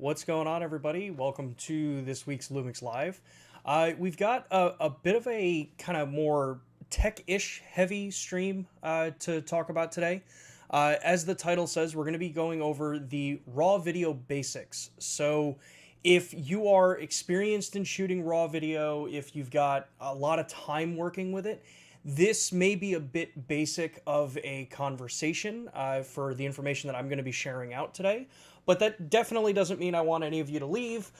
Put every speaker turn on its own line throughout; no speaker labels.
What's going on, everybody? Welcome to this week's Lumix Live. We've got a bit of a kind of more tech-ish heavy stream to talk about today. As the title says, we're going to be going over the raw video basics. So if you are experienced in shooting raw video, if you've got a lot of time working with it, this may be a bit basic of a conversation for the information that I'm going to be sharing out today. But that definitely doesn't mean I want any of you to leave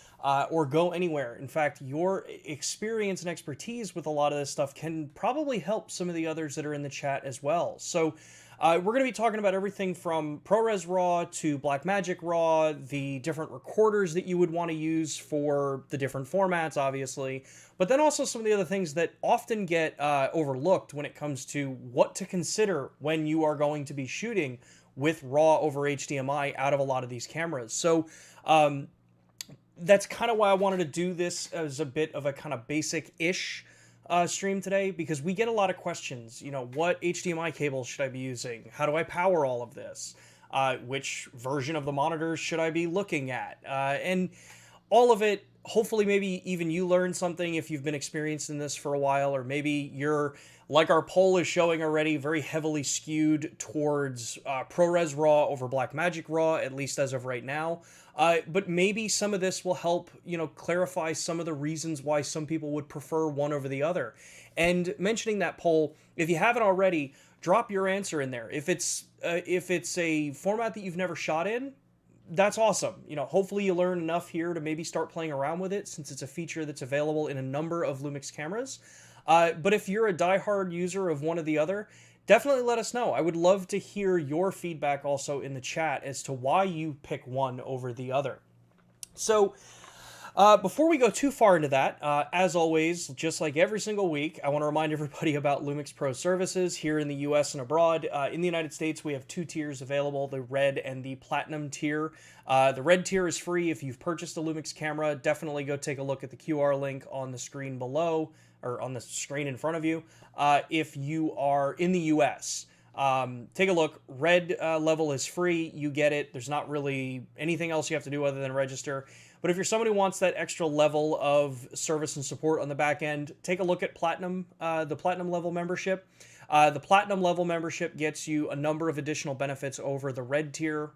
or go anywhere. In fact, your experience and expertise with a lot of this stuff can probably help some of the others that are in the chat as well. So we're going to be talking about everything from Prores Raw to Blackmagic Raw, the different recorders that you would want to use for the different formats, obviously, but then also some of the other things that often get overlooked when it comes to what to consider when you are going to be shooting with RAW over HDMI out of a lot of these cameras. So that's kind of why I wanted to do this as a bit of a kind of basic-ish stream today, because we get a lot of questions. You know, what HDMI cables should I be using? How do I power all of this? Which version of the monitors should I be looking at? And all of it, hopefully maybe even you learned something if you've been experienced in this for a while, or maybe you're, like our poll is showing already, very heavily skewed towards ProRes RAW over Blackmagic RAW, at least as of right now. But maybe some of this will help, clarify some of the reasons why some people would prefer one over the other. And mentioning that poll, if you haven't already, drop your answer in there. If it's a format that you've never shot in, that's awesome. Hopefully you learn enough here to maybe start playing around with it, since it's a feature that's available in a number of Lumix cameras. But if you're a diehard user of one or the other, definitely let us know. I would love to hear your feedback also in the chat as to why you pick one over the other. So before we go too far into that, as always, just like every single week, I want to remind everybody about Lumix Pro Services here in the US and abroad. In the United States, we have two tiers available, the red and the platinum tier. The red tier is free. If you've purchased a Lumix camera, definitely go take a look at the QR link on the screen below, or on the screen in front of you. If you are in the US, take a look. Red level is free. You get it. There's not really anything else you have to do other than register. But if you're somebody who wants that extra level of service and support on the back end, take a look at Platinum, the Platinum level membership. The Platinum level membership gets you a number of additional benefits over the red tier,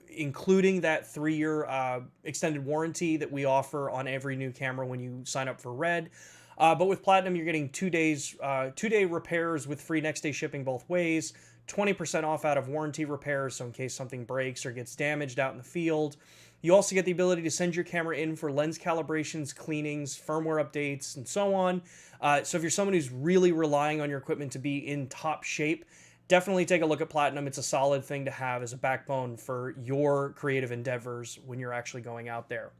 including that 3-year extended warranty that we offer on every new camera when you sign up for red. But with Platinum, you're getting 2 days, 2-day repairs with free next day shipping both ways, 20% off out of warranty repairs, so in case something breaks or gets damaged out in the field. You also get the ability to send your camera in for lens calibrations, cleanings, firmware updates, and so on. So if you're someone who's really relying on your equipment to be in top shape, definitely take a look at Platinum. It's a solid thing to have as a backbone for your creative endeavors when you're actually going out there.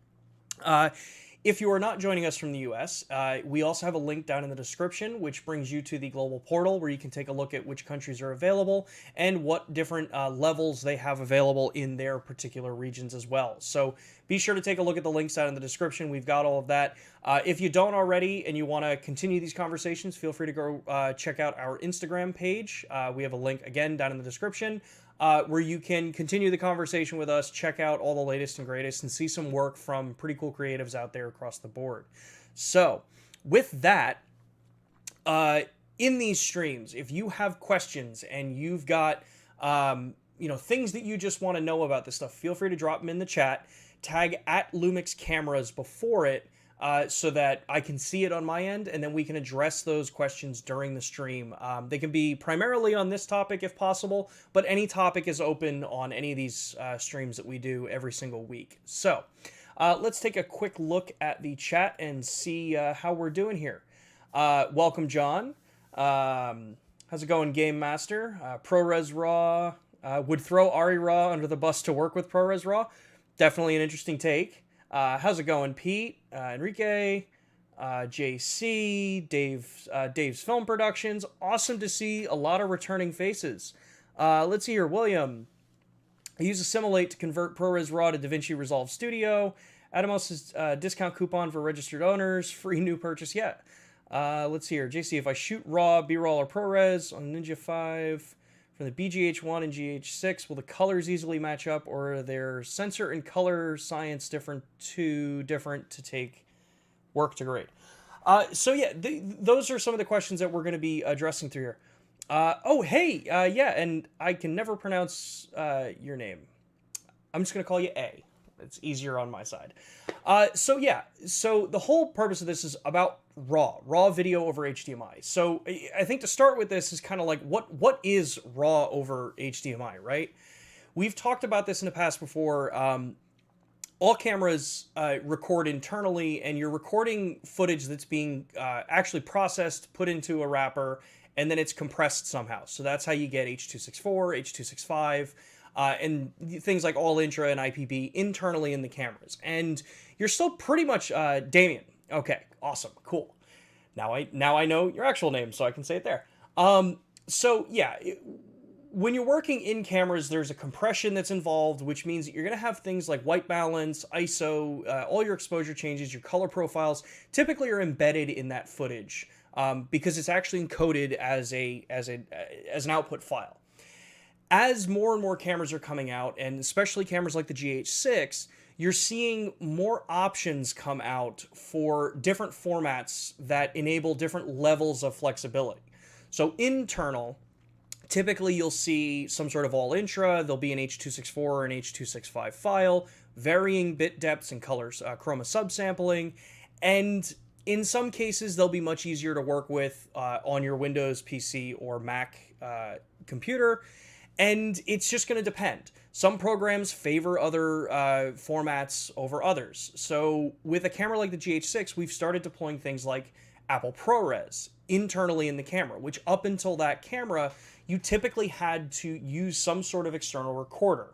If you are not joining us from the US, we also have a link down in the description, which brings you to the global portal where you can take a look at which countries are available and what different levels they have available in their particular regions as well. So be sure to take a look at the links down in the description. We've got all of that. If you don't already and you want to continue these conversations, feel free to go check out our Instagram page. We have a link, again, down in the description. Where you can continue the conversation with us, check out all the latest and greatest, and see some work from pretty cool creatives out there across the board. So, with that, in these streams, if you have questions and you've got, things that you just want to know about this stuff, feel free to drop them in the chat. Tag @Lumix Cameras before it, so that I can see it on my end, and then we can address those questions during the stream. They can be primarily on this topic if possible, but any topic is open on any of these streams that we do every single week. So let's take a quick look at the chat and see how we're doing here. Welcome, John. How's it going, Game Master? ProRes Raw. Would throw Ari Raw under the bus to work with ProRes Raw. Definitely an interesting take. How's it going, Pete? Enrique, JC, Dave's Film Productions. Awesome to see a lot of returning faces. Let's see here. William. I use Assimilate to convert ProRes RAW to DaVinci Resolve Studio. Atomos's discount coupon for registered owners. Free new purchase. Let's see here. JC, if I shoot RAW, B-roll, or ProRes on Ninja 5 from the BGH1 and GH6, will the colors easily match up, or are their sensor and color science too different to take work to grade? So yeah, those are some of the questions that we're going to be addressing through here. Oh, hey, yeah, and I can never pronounce your name. I'm just going to call you A. It's easier on my side. So yeah, so the whole purpose of this is about raw video over HDMI. So I think to start with this is kind of like, what is raw over HDMI, right? We've talked about this in the past before. All cameras record internally, and you're recording footage that's being actually processed, put into a wrapper, and then it's compressed somehow. So that's how you get H.264, H.265, and things like all intra and IPB internally in the cameras. And you're still pretty much Damien. Okay, awesome, cool. Now I know your actual name, so I can say it there. So yeah, when you're working in cameras, there's a compression that's involved, which means that you're going to have things like white balance, ISO, all your exposure changes, your color profiles, typically are embedded in that footage because it's actually encoded as an output file. As more and more cameras are coming out, and especially cameras like the GH6, you're seeing more options come out for different formats that enable different levels of flexibility. So internal, typically you'll see some sort of all intra, there'll be an H.264 or an H.265 file, varying bit depths and colors, chroma subsampling, and in some cases they'll be much easier to work with on your Windows PC or Mac computer. And it's just going to depend. Some programs favor other formats over others. So with a camera like the GH6, we've started deploying things like Apple ProRes internally in the camera, which up until that camera, you typically had to use some sort of external recorder.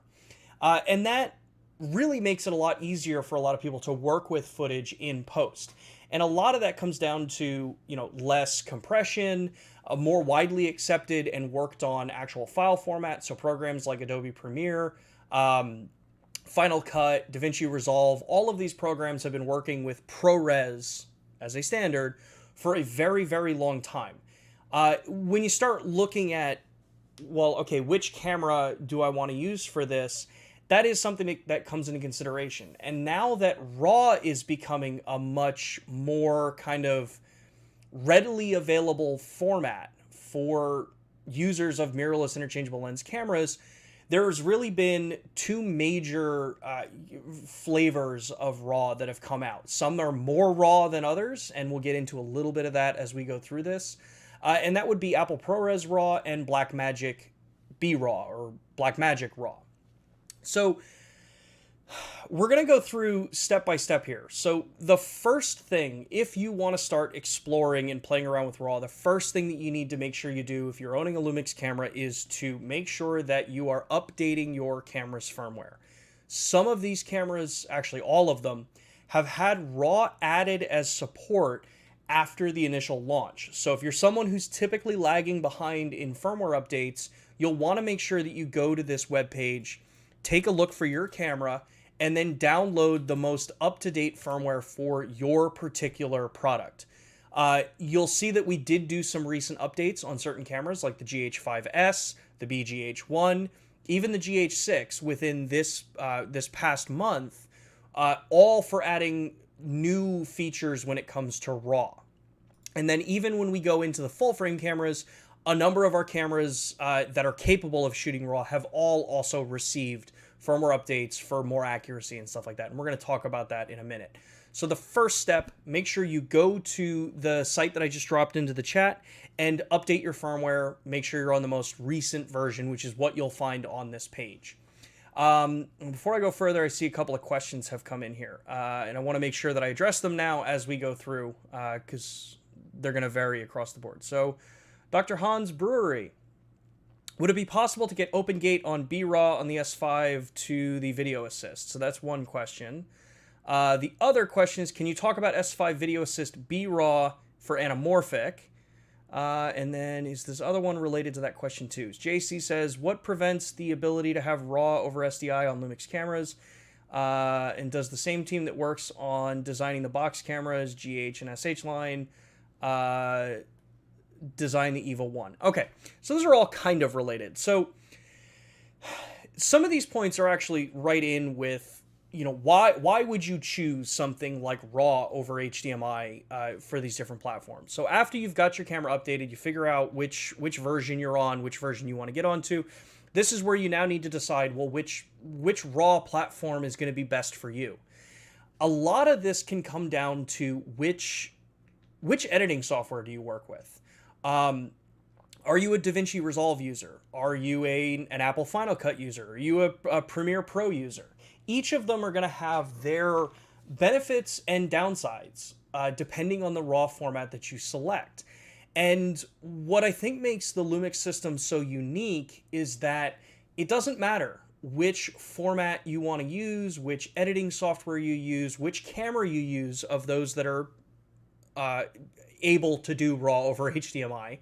And that really makes it a lot easier for a lot of people to work with footage in post. And a lot of that comes down to, less compression, more widely accepted and worked on actual file format. So programs like Adobe Premiere, Final Cut, DaVinci Resolve, all of these programs have been working with ProRes as a standard for a very, very long time. When you start looking at, well, okay, which camera do I want to use for this? That is something that comes into consideration. And now that RAW is becoming a much more kind of readily available format for users of mirrorless interchangeable lens cameras, there's really been two major flavors of RAW that have come out. Some are more RAW than others, and we'll get into a little bit of that as we go through this. And that would be Apple ProRes RAW and Blackmagic B-RAW or Blackmagic RAW. So we're going to go through step by step here. So the first thing, if you want to start exploring and playing around with RAW, the first thing that you need to make sure you do if you're owning a Lumix camera is to make sure that you are updating your camera's firmware. Some of these cameras, actually all of them, have had RAW added as support after the initial launch. So if you're someone who's typically lagging behind in firmware updates, you'll want to make sure that you go to this webpage, take a look for your camera, and then download the most up-to-date firmware for your particular product. You'll see that we did do some recent updates on certain cameras like the GH5S, the BGH1, even the GH6 within this past month, all for adding new features when it comes to RAW. And then even when we go into the full-frame cameras, a number of our cameras that are capable of shooting RAW have all also received firmware updates for more accuracy and stuff like that. And we're going to talk about that in a minute. So the first step, make sure you go to the site that I just dropped into the chat and update your firmware. Make sure you're on the most recent version, which is what you'll find on this page. Before I go further, I see a couple of questions have come in here. And I want to make sure that I address them now as we go through, because they're going to vary across the board. So Dr. Hans Brewery, would it be possible to get OpenGate on B-RAW on the S5 to the video assist? So that's one question. The other question is, can you talk about S5 video assist B-RAW for anamorphic? And then is this other one related to that question too? JC says, what prevents the ability to have RAW over SDI on Lumix cameras? And does the same team that works on designing the box cameras, GH and SH line, design the Evil 1. Okay, so those are all kind of related. So some of these points are actually right in with, you know, why would you choose something like RAW over HDMI for these different platforms? So after you've got your camera updated, you figure out which version you're on, which version you want to get onto. This is where you now need to decide, well, which RAW platform is going to be best for you. A lot of this can come down to which editing software do you work with? Are you a DaVinci Resolve user? Are you an Apple Final Cut user? Are you a Premiere Pro user? Each of them are going to have their benefits and downsides depending on the RAW format that you select. And what I think makes the Lumix system so unique is that it doesn't matter which format you want to use, which editing software you use, which camera you use of those that are able to do RAW over HDMI.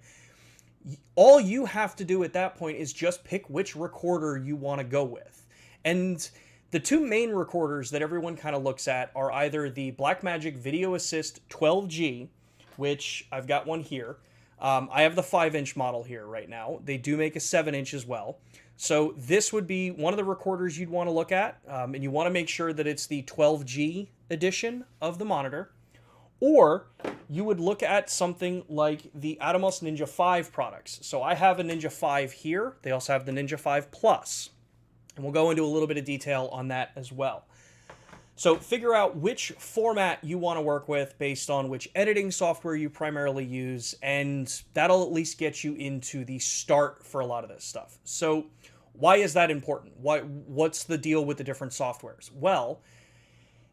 All you have to do at that point is just pick which recorder you want to go with. And the two main recorders that everyone kind of looks at are either the Blackmagic Video Assist 12G, which I've got one here. I have the 5-inch model here right now. They do make a 7-inch as well. So this would be one of the recorders you'd want to look at, and you want to make sure that it's the 12G edition of the monitor. Or you would look at something like the Atomos Ninja 5 products. So I have a Ninja 5 here. They also have the Ninja 5 Plus. And we'll go into a little bit of detail on that as well. So figure out which format you want to work with based on which editing software you primarily use, and that'll at least get you into the start for a lot of this stuff. So why is that important? What's the deal with the different softwares? Well,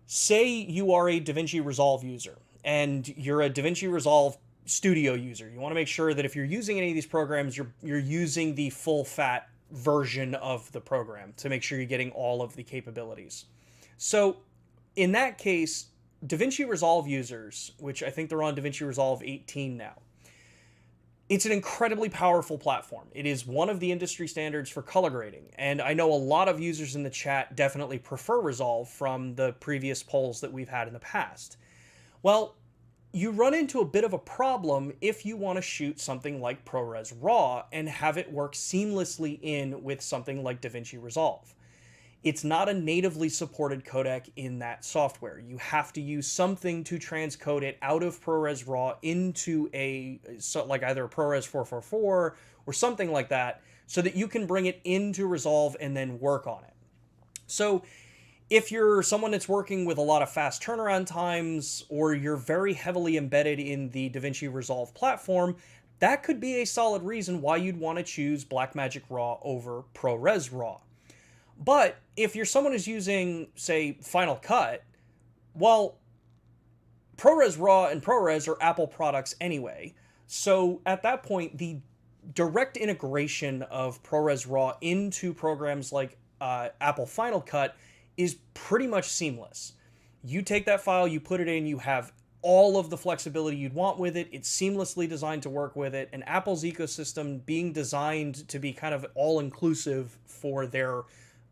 say you are a DaVinci Resolve user, and you're a DaVinci Resolve Studio user. You want to make sure that if you're using any of these programs, you're using the full-fat version of the program to make sure you're getting all of the capabilities. So in that case, DaVinci Resolve users, which I think they're on DaVinci Resolve 18 now, it's an incredibly powerful platform. It is one of the industry standards for color grading, and I know a lot of users in the chat definitely prefer Resolve from the previous polls that we've had in the past. Well, you run into a bit of a problem if you want to shoot something like ProRes RAW and have it work seamlessly in with something like DaVinci Resolve. It's not a natively supported codec in that software. You have to use something to transcode it out of ProRes RAW into like either a ProRes 444 or something like that, so that you can bring it into Resolve and then work on it. So if you're someone that's working with a lot of fast turnaround times, or you're very heavily embedded in the DaVinci Resolve platform, that could be a solid reason why you'd want to choose Blackmagic RAW over ProRes RAW. But if you're someone who's using, say, Final Cut, well, ProRes RAW and ProRes are Apple products anyway. So at that point, the direct integration of ProRes RAW into programs like Apple Final Cut is pretty much seamless. You take that file, you put it in, you have all of the flexibility you'd want with it. It's seamlessly designed to work with it. And Apple's ecosystem being designed to be kind of all-inclusive for their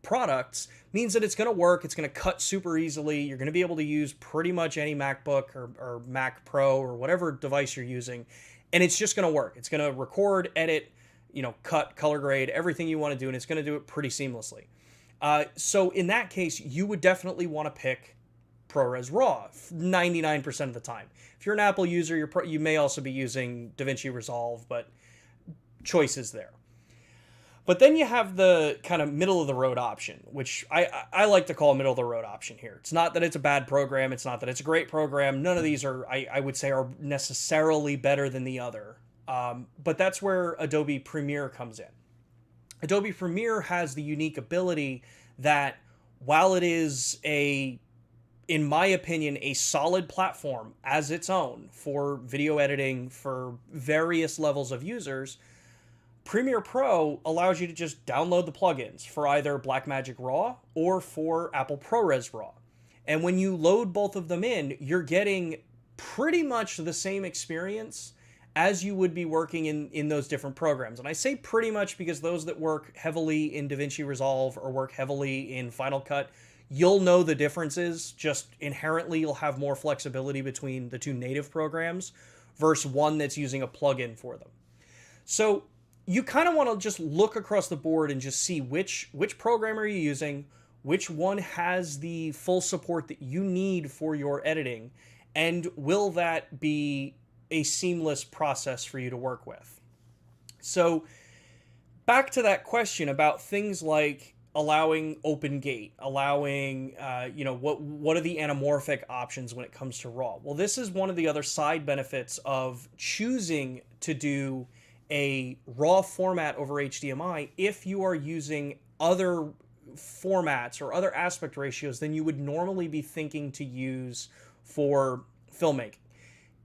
products means that it's going to work. It's going to cut super easily. You're going to be able to use pretty much any MacBook or Mac Pro or whatever device you're using, and it's just going to work. It's going to record, edit, cut, color grade, everything you want to do, and it's going to do it pretty seamlessly. So in that case, you would definitely want to pick ProRes RAW 99% of the time. If you're an Apple user, you may also be using DaVinci Resolve, but choices there. But then you have the kind of middle-of-the-road option, which I like to call a middle-of-the-road option here. It's not that it's a bad program. It's not that it's a great program. None of these I would say, are necessarily better than the other. But that's where Adobe Premiere comes in. Adobe Premiere has the unique ability that while it is in my opinion, a solid platform as its own for video editing for various levels of users, Premiere Pro allows you to just download the plugins for either Blackmagic RAW or for Apple ProRes RAW. And when you load both of them in, you're getting pretty much the same experience as you would be working in those different programs. And I say pretty much because those that work heavily in DaVinci Resolve or work heavily in Final Cut, you'll know the differences. Just inherently, you'll have more flexibility between the two native programs. versus one that's using a plugin for them. So you kind of want to just look across the board and just see which program are you using, which one has the full support that you need for your editing, and will that be a seamless process for you to work with. So back to that question about things like allowing open gate, allowing, what are the anamorphic options when it comes to RAW? Well, this is one of the other side benefits of choosing to do a RAW format over HDMI if you are using other formats or other aspect ratios than you would normally be thinking to use for filmmaking.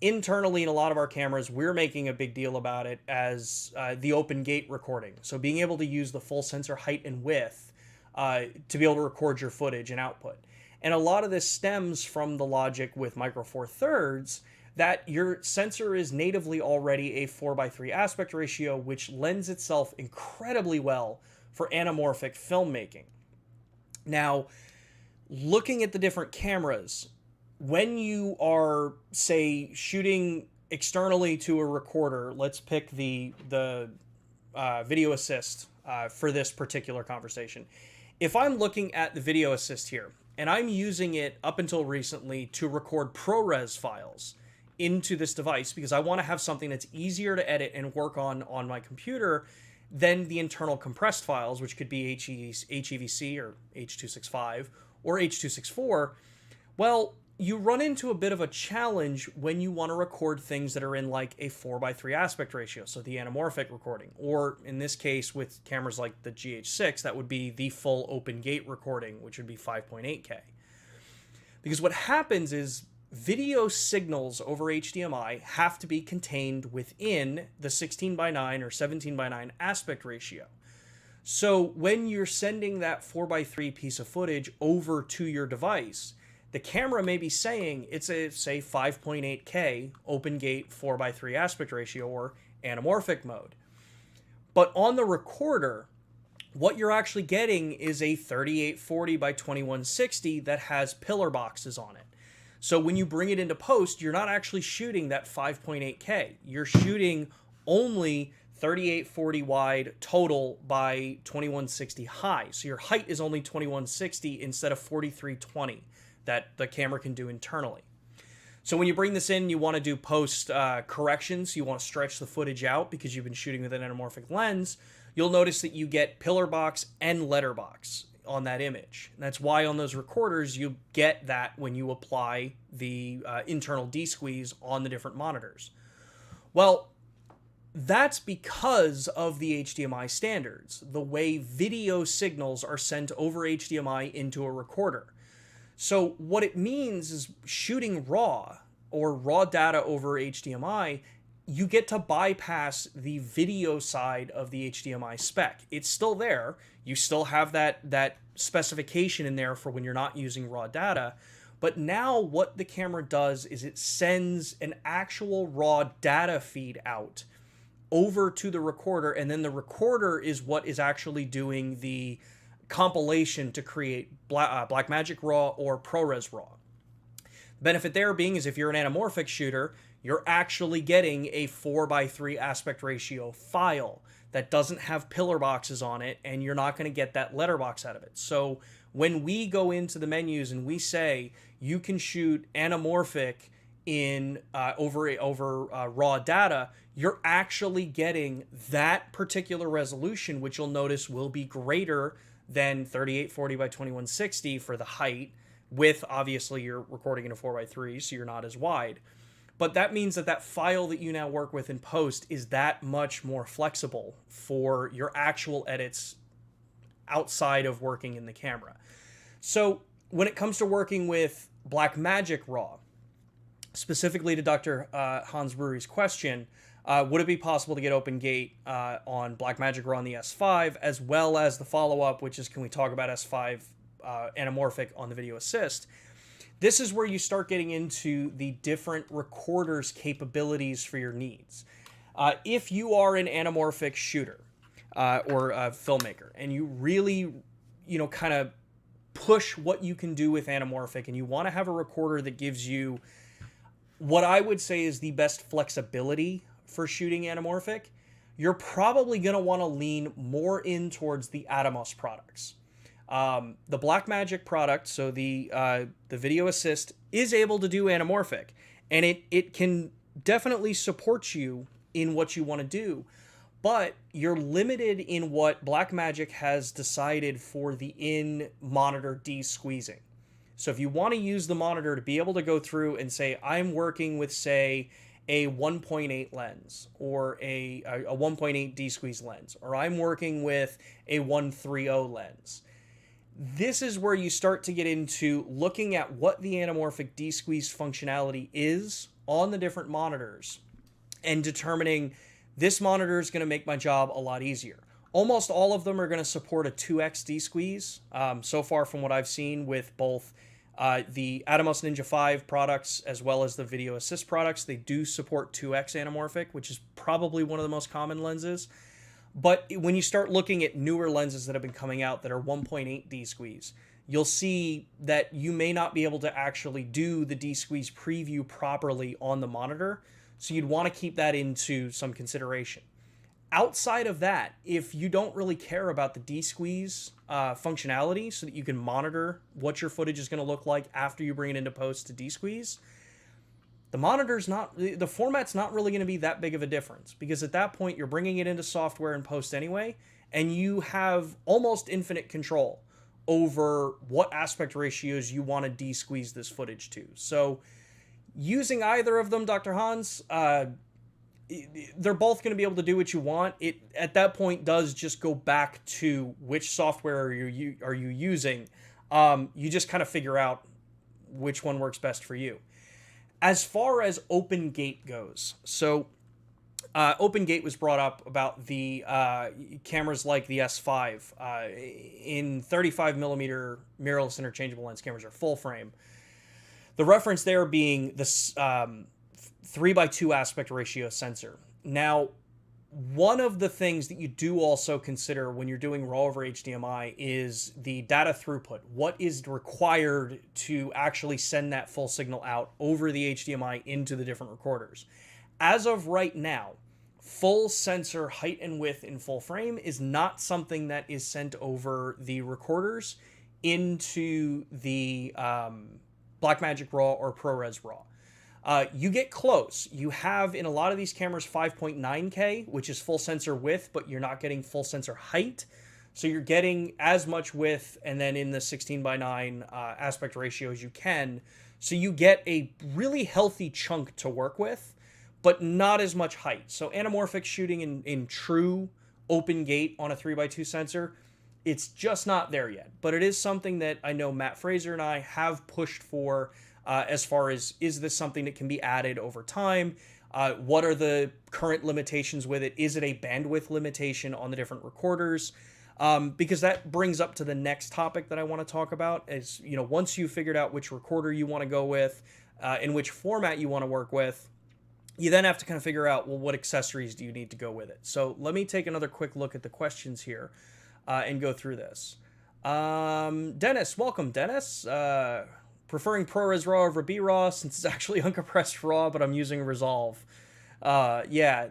Internally, in a lot of our cameras, we're making a big deal about it as the open gate recording. So being able to use the full sensor height and width to be able to record your footage and output. And a lot of this stems from the logic with Micro Four Thirds that your sensor is natively already a 4:3 aspect ratio, which lends itself incredibly well for anamorphic filmmaking. Now, looking at the different cameras, when you are, say, shooting externally to a recorder, let's pick the video assist for this particular conversation. If I'm looking at the video assist here, and I'm using it up until recently to record ProRes files into this device because I want to have something that's easier to edit and work on my computer than the internal compressed files, which could be HEVC or H.265 or H.264, well, you run into a bit of a challenge when you want to record things that are in like a 4:3 aspect ratio, so the anamorphic recording, or in this case with cameras like the GH6, that would be the full open gate recording, which would be 5.8K. Because what happens is video signals over HDMI have to be contained within the 16:9 or 17:9 aspect ratio. So when you're sending that 4:3 piece of footage over to your device, the camera may be saying it's a, say, 5.8K open gate 4:3 aspect ratio or anamorphic mode. But on the recorder, what you're actually getting is a 3840 by 2160 that has pillar boxes on it. So when you bring it into post, you're not actually shooting that 5.8K. You're shooting only 3840 wide total by 2160 high. So your height is only 2160 instead of 4320 that the camera can do internally. So when you bring this in, you want to do post corrections. You want to stretch the footage out because you've been shooting with an anamorphic lens. You'll notice that you get pillar box and letterbox on that image. And that's why on those recorders you get that when you apply the internal D-squeeze on the different monitors. Well, that's because of the HDMI standards, the way video signals are sent over HDMI into a recorder. So what it means is shooting RAW or raw data over HDMI, you get to bypass the video side of the HDMI spec. It's still there. You still have that specification in there for when you're not using raw data. But now what the camera does is it sends an actual raw data feed out over to the recorder, and then the recorder is what is actually doing the compilation to create Blackmagic RAW or ProRes RAW. The benefit there being is if you're an anamorphic shooter, you're actually getting a 4:3 aspect ratio file that doesn't have pillar boxes on it, and you're not going to get that letterbox out of it. So when we go into the menus and we say you can shoot anamorphic in over raw data, you're actually getting that particular resolution, which you'll notice will be greater than 3840 by 2160 for the height, with obviously you're recording in a 4:3, so you're not as wide. But that means that file that you now work with in post is that much more flexible for your actual edits outside of working in the camera. So when it comes to working with Blackmagic RAW, specifically to Dr. Hans Brewery's question, would it be possible to get open gate on Blackmagic RAW on the S5, as well as the follow-up, which is, can we talk about S5 anamorphic on the video assist? This is where you start getting into the different recorders' capabilities for your needs. If you are an anamorphic shooter or a filmmaker, and you really, kind of push what you can do with anamorphic, and you want to have a recorder that gives you what I would say is the best flexibility for shooting anamorphic, you're probably going to want to lean more in towards the Atomos products. The Blackmagic product, so the video assist, is able to do anamorphic, and it can definitely support you in what you want to do, but you're limited in what Blackmagic has decided for the in-monitor de-squeezing. So if you want to use the monitor to be able to go through and say, I'm working with, say, a 1.8 lens or a 1.8 de-squeeze lens, or I'm working with a 1.30 lens, this is where you start to get into looking at what the anamorphic de-squeeze functionality is on the different monitors and determining this monitor is going to make my job a lot easier. Almost all of them are going to support a 2x de-squeeze. So far from what I've seen with both the Atomos Ninja 5 products as well as the Video Assist products, they do support 2x anamorphic, which is probably one of the most common lenses. But when you start looking at newer lenses that have been coming out that are 1.8 de-squeeze, you'll see that you may not be able to actually do the de-squeeze preview properly on the monitor. So you'd want to keep that into some consideration. Outside of that, if you don't really care about the de-squeeze functionality so that you can monitor what your footage is going to look like after you bring it into post to de-squeeze, the format's not really going to be that big of a difference, because at that point you're bringing it into software and post anyway, and you have almost infinite control over what aspect ratios you want to de-squeeze this footage to. So using either of them, Dr. Hans, they're both going to be able to do what you want. It at that point does just go back to which software are you using. You just kind of figure out which one works best for you. As far as Open Gate goes, so Open Gate was brought up about the cameras like the S5 in 35 millimeter mirrorless interchangeable lens cameras are full frame. The reference there being this 3:2 aspect ratio sensor. Now, one of the things that you do also consider when you're doing RAW over HDMI is the data throughput. What is required to actually send that full signal out over the HDMI into the different recorders? As of right now, full sensor height and width in full frame is not something that is sent over the recorders into the Blackmagic RAW or Prores Raw. You get close. You have, in a lot of these cameras, 5.9K, which is full sensor width, but you're not getting full sensor height. So you're getting as much width, and then in the 16:9 aspect ratio as you can. So you get a really healthy chunk to work with, but not as much height. So anamorphic shooting in true open gate on a 3:2 sensor, it's just not there yet. But it is something that I know Matt Fraser and I have pushed for. As far as, is this something that can be added over time? What are the current limitations with it? Is it a bandwidth limitation on the different recorders? Because that brings up to the next topic that I want to talk about is, once you've figured out which recorder you want to go with, and which format you want to work with, you then have to kind of figure out, well, what accessories do you need to go with it? So let me take another quick look at the questions here and go through this. Dennis, welcome, Dennis. Preferring ProRes RAW over B-RAW since it's actually uncompressed RAW, but I'm using Resolve. Yeah,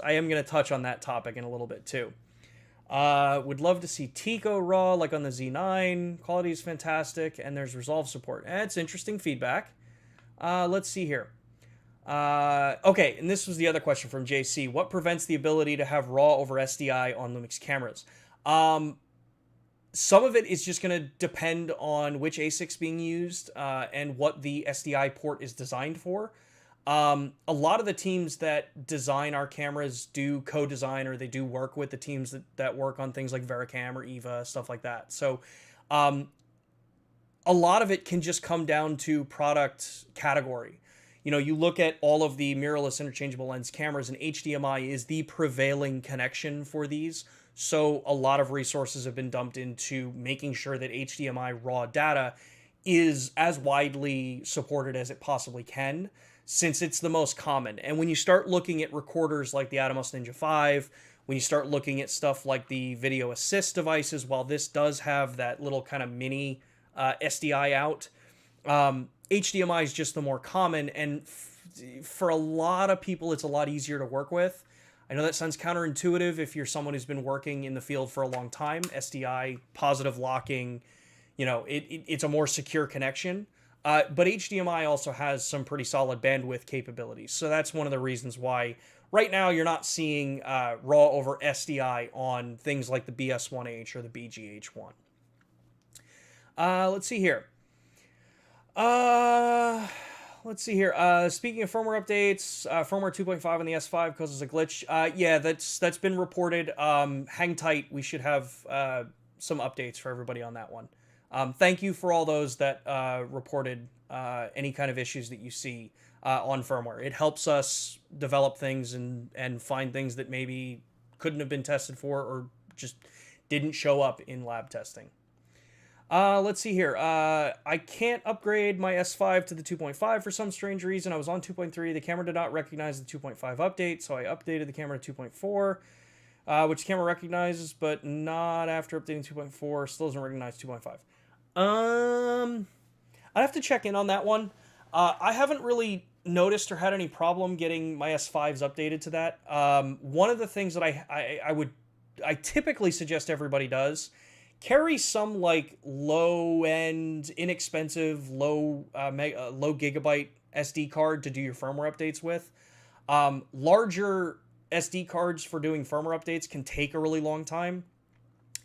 I am going to touch on that topic in a little bit too. Would love to see Tico RAW like on the Z9. Quality is fantastic, and there's Resolve support. It's interesting feedback. Let's see here. Okay, and this was the other question from JC. What prevents the ability to have RAW over SDI on Lumix cameras? Some of it is just going to depend on which ASIC's being used and what the SDI port is designed for. A lot of the teams that design our cameras do co-design, or they do work with the teams that work on things like Vericam or EVA, stuff like that. So a lot of it can just come down to product category. You look at all of the mirrorless interchangeable lens cameras, and HDMI is the prevailing connection for these. So a lot of resources have been dumped into making sure that HDMI raw data is as widely supported as it possibly can, since it's the most common. And when you start looking at recorders like the Atomos Ninja 5, when you start looking at stuff like the Video Assist devices, while this does have that little kind of mini SDI out, HDMI is just the more common, and for a lot of people, it's a lot easier to work with. I know that sounds counterintuitive if you're someone who's been working in the field for a long time. SDI, positive locking, it's a more secure connection. But HDMI also has some pretty solid bandwidth capabilities. So that's one of the reasons why right now you're not seeing RAW over SDI on things like the BS1H or the BGH1. Let's see here. Speaking of firmware updates, firmware 2.5 on the S5 causes a glitch. Yeah, that's been reported. Hang tight. We should have some updates for everybody on that one. Thank you for all those that reported any kind of issues that you see on firmware. It helps us develop things and find things that maybe couldn't have been tested for or just didn't show up in lab testing. Let's see here. I can't upgrade my S5 to the 2.5 for some strange reason. I was on 2.3. The camera did not recognize the 2.5 update, so I updated the camera to 2.4, which the camera recognizes, but not after updating 2.4. Still doesn't recognize 2.5. I'd have to check in on that one. I haven't really noticed or had any problem getting my S5s updated to that. One of the things that I typically suggest everybody does, carry some like low-end, inexpensive, low gigabyte SD card to do your firmware updates with. Larger SD cards for doing firmware updates can take a really long time.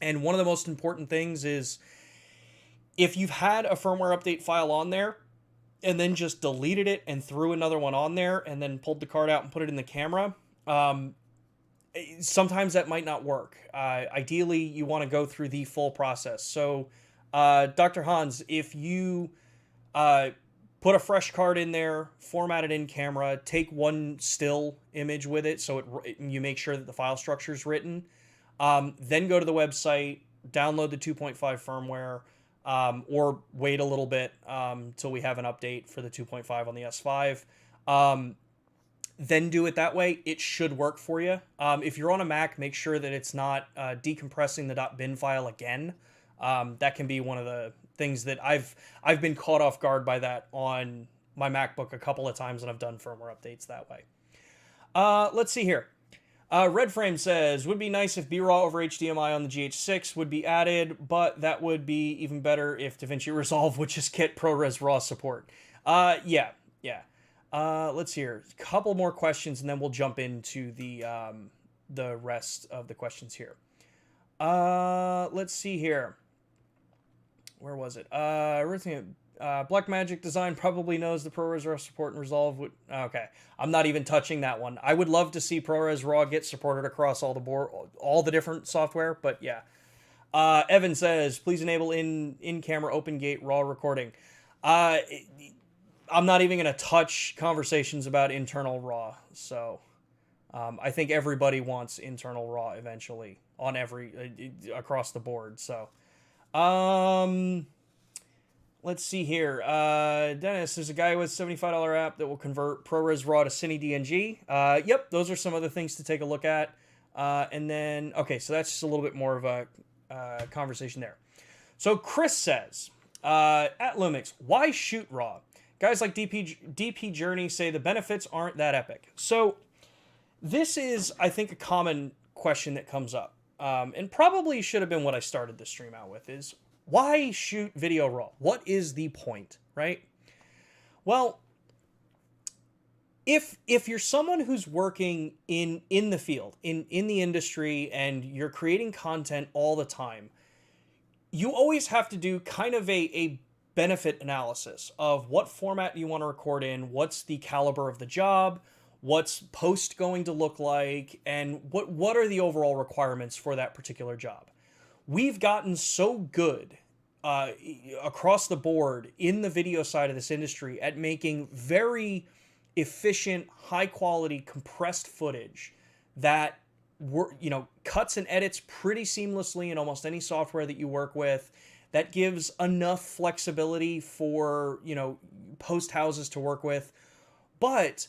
And one of the most important things is if you've had a firmware update file on there and then just deleted it and threw another one on there and then pulled the card out and put it in the camera, sometimes that might not work. Ideally, you want to go through the full process. So, Dr. Hans, if you put a fresh card in there, format it in camera, take one still image with it so you make sure that the file structure is written, then go to the website, download the 2.5 firmware, or wait a little bit till we have an update for the 2.5 on the S5. Then do it that way. It should work for you. If you're on a Mac, make sure that it's not decompressing the .bin file again. That can be one of the things that I've been caught off guard by that on my MacBook a couple of times, and I've done firmware updates that way. Let's see here. Red Frame says, would be nice if BRAW over HDMI on the GH6 would be added, but that would be even better if DaVinci Resolve would just get ProRes Raw support. Yeah. Let's see here. A couple more questions, and then we'll jump into the rest of the questions here. Let's see here. Where was it? Blackmagic Design probably knows the ProRes Raw support and Resolve would... Okay, I'm not even touching that one. I would love to see ProRes Raw get supported across all the different software, but yeah. Evan says, please enable in-camera open gate RAW recording. I'm not even going to touch conversations about internal RAW, so I think everybody wants internal RAW eventually on across the board. So, let's see here. Dennis, there's a guy with a $75 app that will convert ProRes Raw to Cine DNG. Yep, those are some other things to take a look at. And then, okay, so that's just a little bit more of a conversation there. So Chris says, at Lumix, why shoot RAW? Guys like DP Journey say the benefits aren't that epic. So this is, I think, a common question that comes up. And probably should have been what I started this stream out with is, why shoot video RAW? What is the point, right? Well, if you're someone who's working in the field, in the industry, and you're creating content all the time, you always have to do kind of a benefit analysis of what format you want to record in, what's the caliber of the job, what's post going to look like, and what are the overall requirements for that particular job. We've gotten so good across the board in the video side of this industry at making very efficient, high quality, compressed footage that cuts and edits pretty seamlessly in almost any software that you work with, that gives enough flexibility for, post houses to work with, but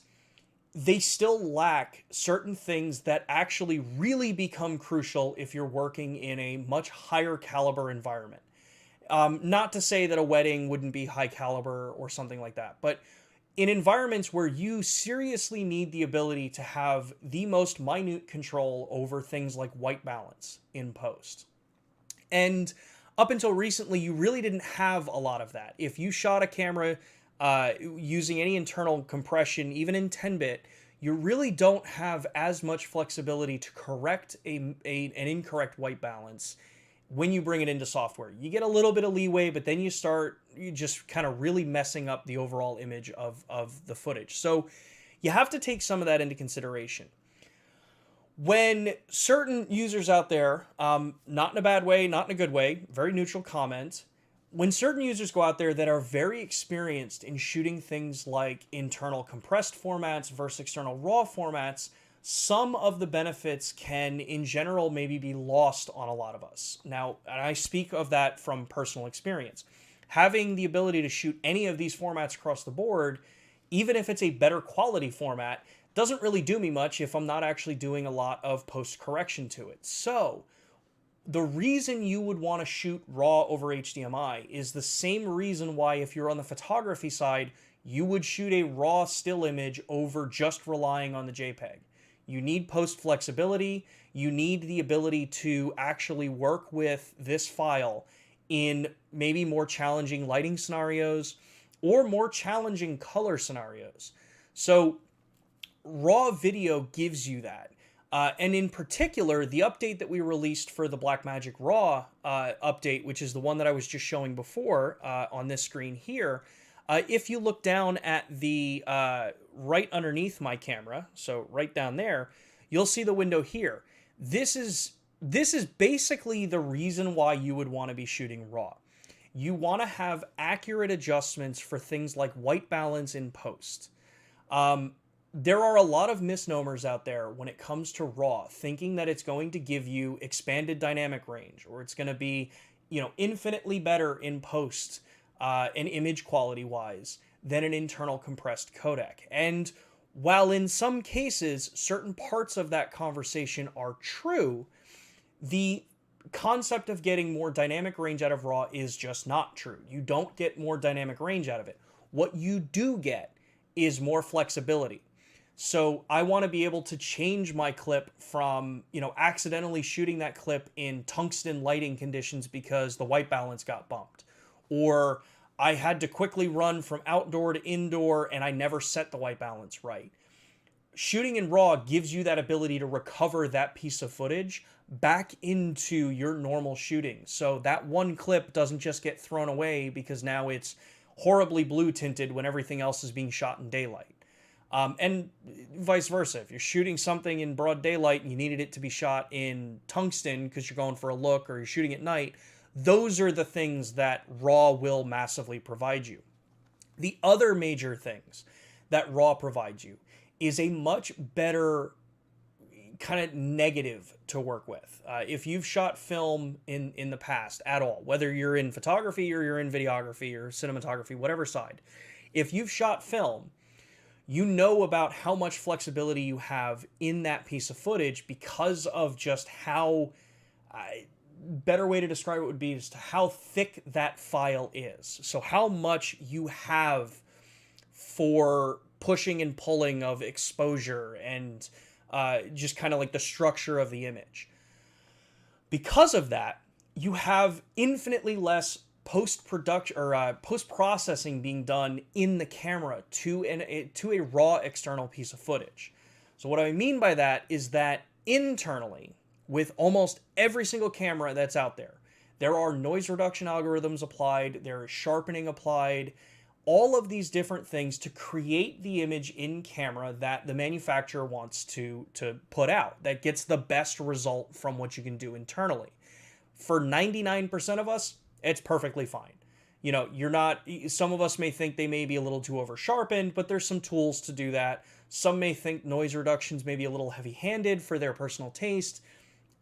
they still lack certain things that actually really become crucial if you're working in a much higher caliber environment. Not to say that a wedding wouldn't be high caliber or something like that, but in environments where you seriously need the ability to have the most minute control over things like white balance in post. And up until recently, you really didn't have a lot of that. If you shot a camera using any internal compression, even in 10-bit, you really don't have as much flexibility to correct an incorrect white balance when you bring it into software. You get a little bit of leeway, but then you just kind of really messing up the overall image of the footage. So you have to take some of that into consideration. When certain users out there, not in a bad way, not in a good way, very neutral comment, when certain users go out there that are very experienced in shooting things like internal compressed formats versus external raw formats, some of the benefits can, in general, maybe be lost on a lot of us. Now, and I speak of that from personal experience. Having the ability to shoot any of these formats across the board, even if it's a better quality format, doesn't really do me much if I'm not actually doing a lot of post-correction to it. So, the reason you would want to shoot RAW over HDMI is the same reason why, if you're on the photography side, you would shoot a RAW still image over just relying on the JPEG. You need post flexibility. You need the ability to actually work with this file in maybe more challenging lighting scenarios or more challenging color scenarios. So RAW video gives you that. And in particular, the update that we released for the Blackmagic Raw update, which is the one that I was just showing before on this screen here, if you look down at the right underneath my camera, so right down there, you'll see the window here. This is basically the reason why you would want to be shooting RAW. You want to have accurate adjustments for things like white balance in post. There are a lot of misnomers out there when it comes to RAW, thinking that it's going to give you expanded dynamic range, or it's going to be, infinitely better in post and image quality wise than an internal compressed codec. And while in some cases certain parts of that conversation are true, the concept of getting more dynamic range out of RAW is just not true. You don't get more dynamic range out of it. What you do get is more flexibility. So I want to be able to change my clip from, accidentally shooting that clip in tungsten lighting conditions because the white balance got bumped. Or I had to quickly run from outdoor to indoor and I never set the white balance right. Shooting in RAW gives you that ability to recover that piece of footage back into your normal shooting. So that one clip doesn't just get thrown away because now it's horribly blue tinted when everything else is being shot in daylight. And vice versa. If you're shooting something in broad daylight and you needed it to be shot in tungsten because you're going for a look or you're shooting at night, those are the things that RAW will massively provide you. The other major things that RAW provides you is a much better kind of negative to work with. If you've shot film in the past at all, whether you're in photography or you're in videography or cinematography, whatever side, if you've shot film, you know about how much flexibility you have in that piece of footage because of just how, better way to describe it would be just how thick that file is. So how much you have for pushing and pulling of exposure and just kind of like the structure of the image. Because of that, you have infinitely less post-production or post-processing being done in the camera to a raw external piece of footage. So what I mean by that is that internally, with almost every single camera that's out there, there are noise reduction algorithms applied, there is sharpening applied, all of these different things to create the image in camera that the manufacturer wants to put out, that gets the best result from what you can do internally. For 99% of us, it's perfectly fine. Some of us may think they may be a little too over sharpened, but there's some tools to do that. Some may think noise reductions may be a little heavy handed for their personal taste.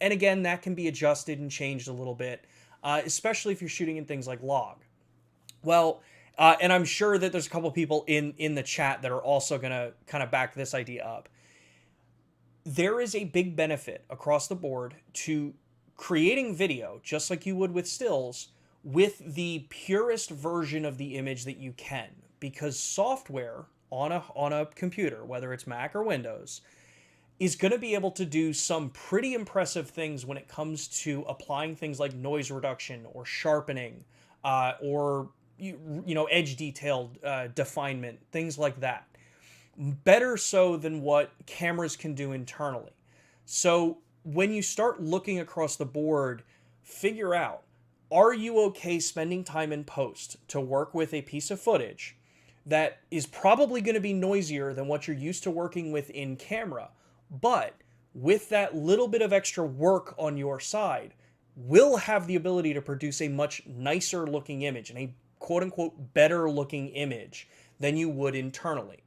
And again, that can be adjusted and changed a little bit, especially if you're shooting in things like log. Well, and I'm sure that there's a couple people in the chat that are also going to kind of back this idea up. There is a big benefit across the board to creating video, just like you would with stills, with the purest version of the image that you can, because software, on a computer, whether it's Mac or Windows, is going to be able to do some pretty impressive things when it comes to applying things like noise reduction or sharpening, or edge detail definement, things like that. Better so than what cameras can do internally. So when you start looking across the board, figure out, are you okay spending time in post to work with a piece of footage that is probably going to be noisier than what you're used to working with in camera, but with that little bit of extra work on your side, will have the ability to produce a much nicer looking image and a quote unquote better looking image than you would internally.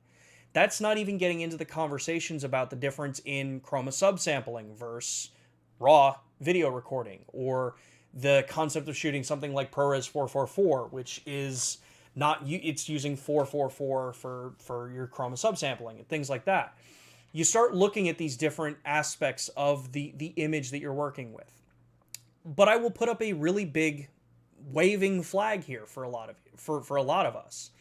That's not even getting into the conversations about the difference in chroma subsampling versus raw video recording, or the concept of shooting something like ProRes 444, which is not, it's using 444 for your chroma subsampling and things like that. You start looking at these different aspects of the image that you're working with. But I will put up a really big waving flag here for a lot of us.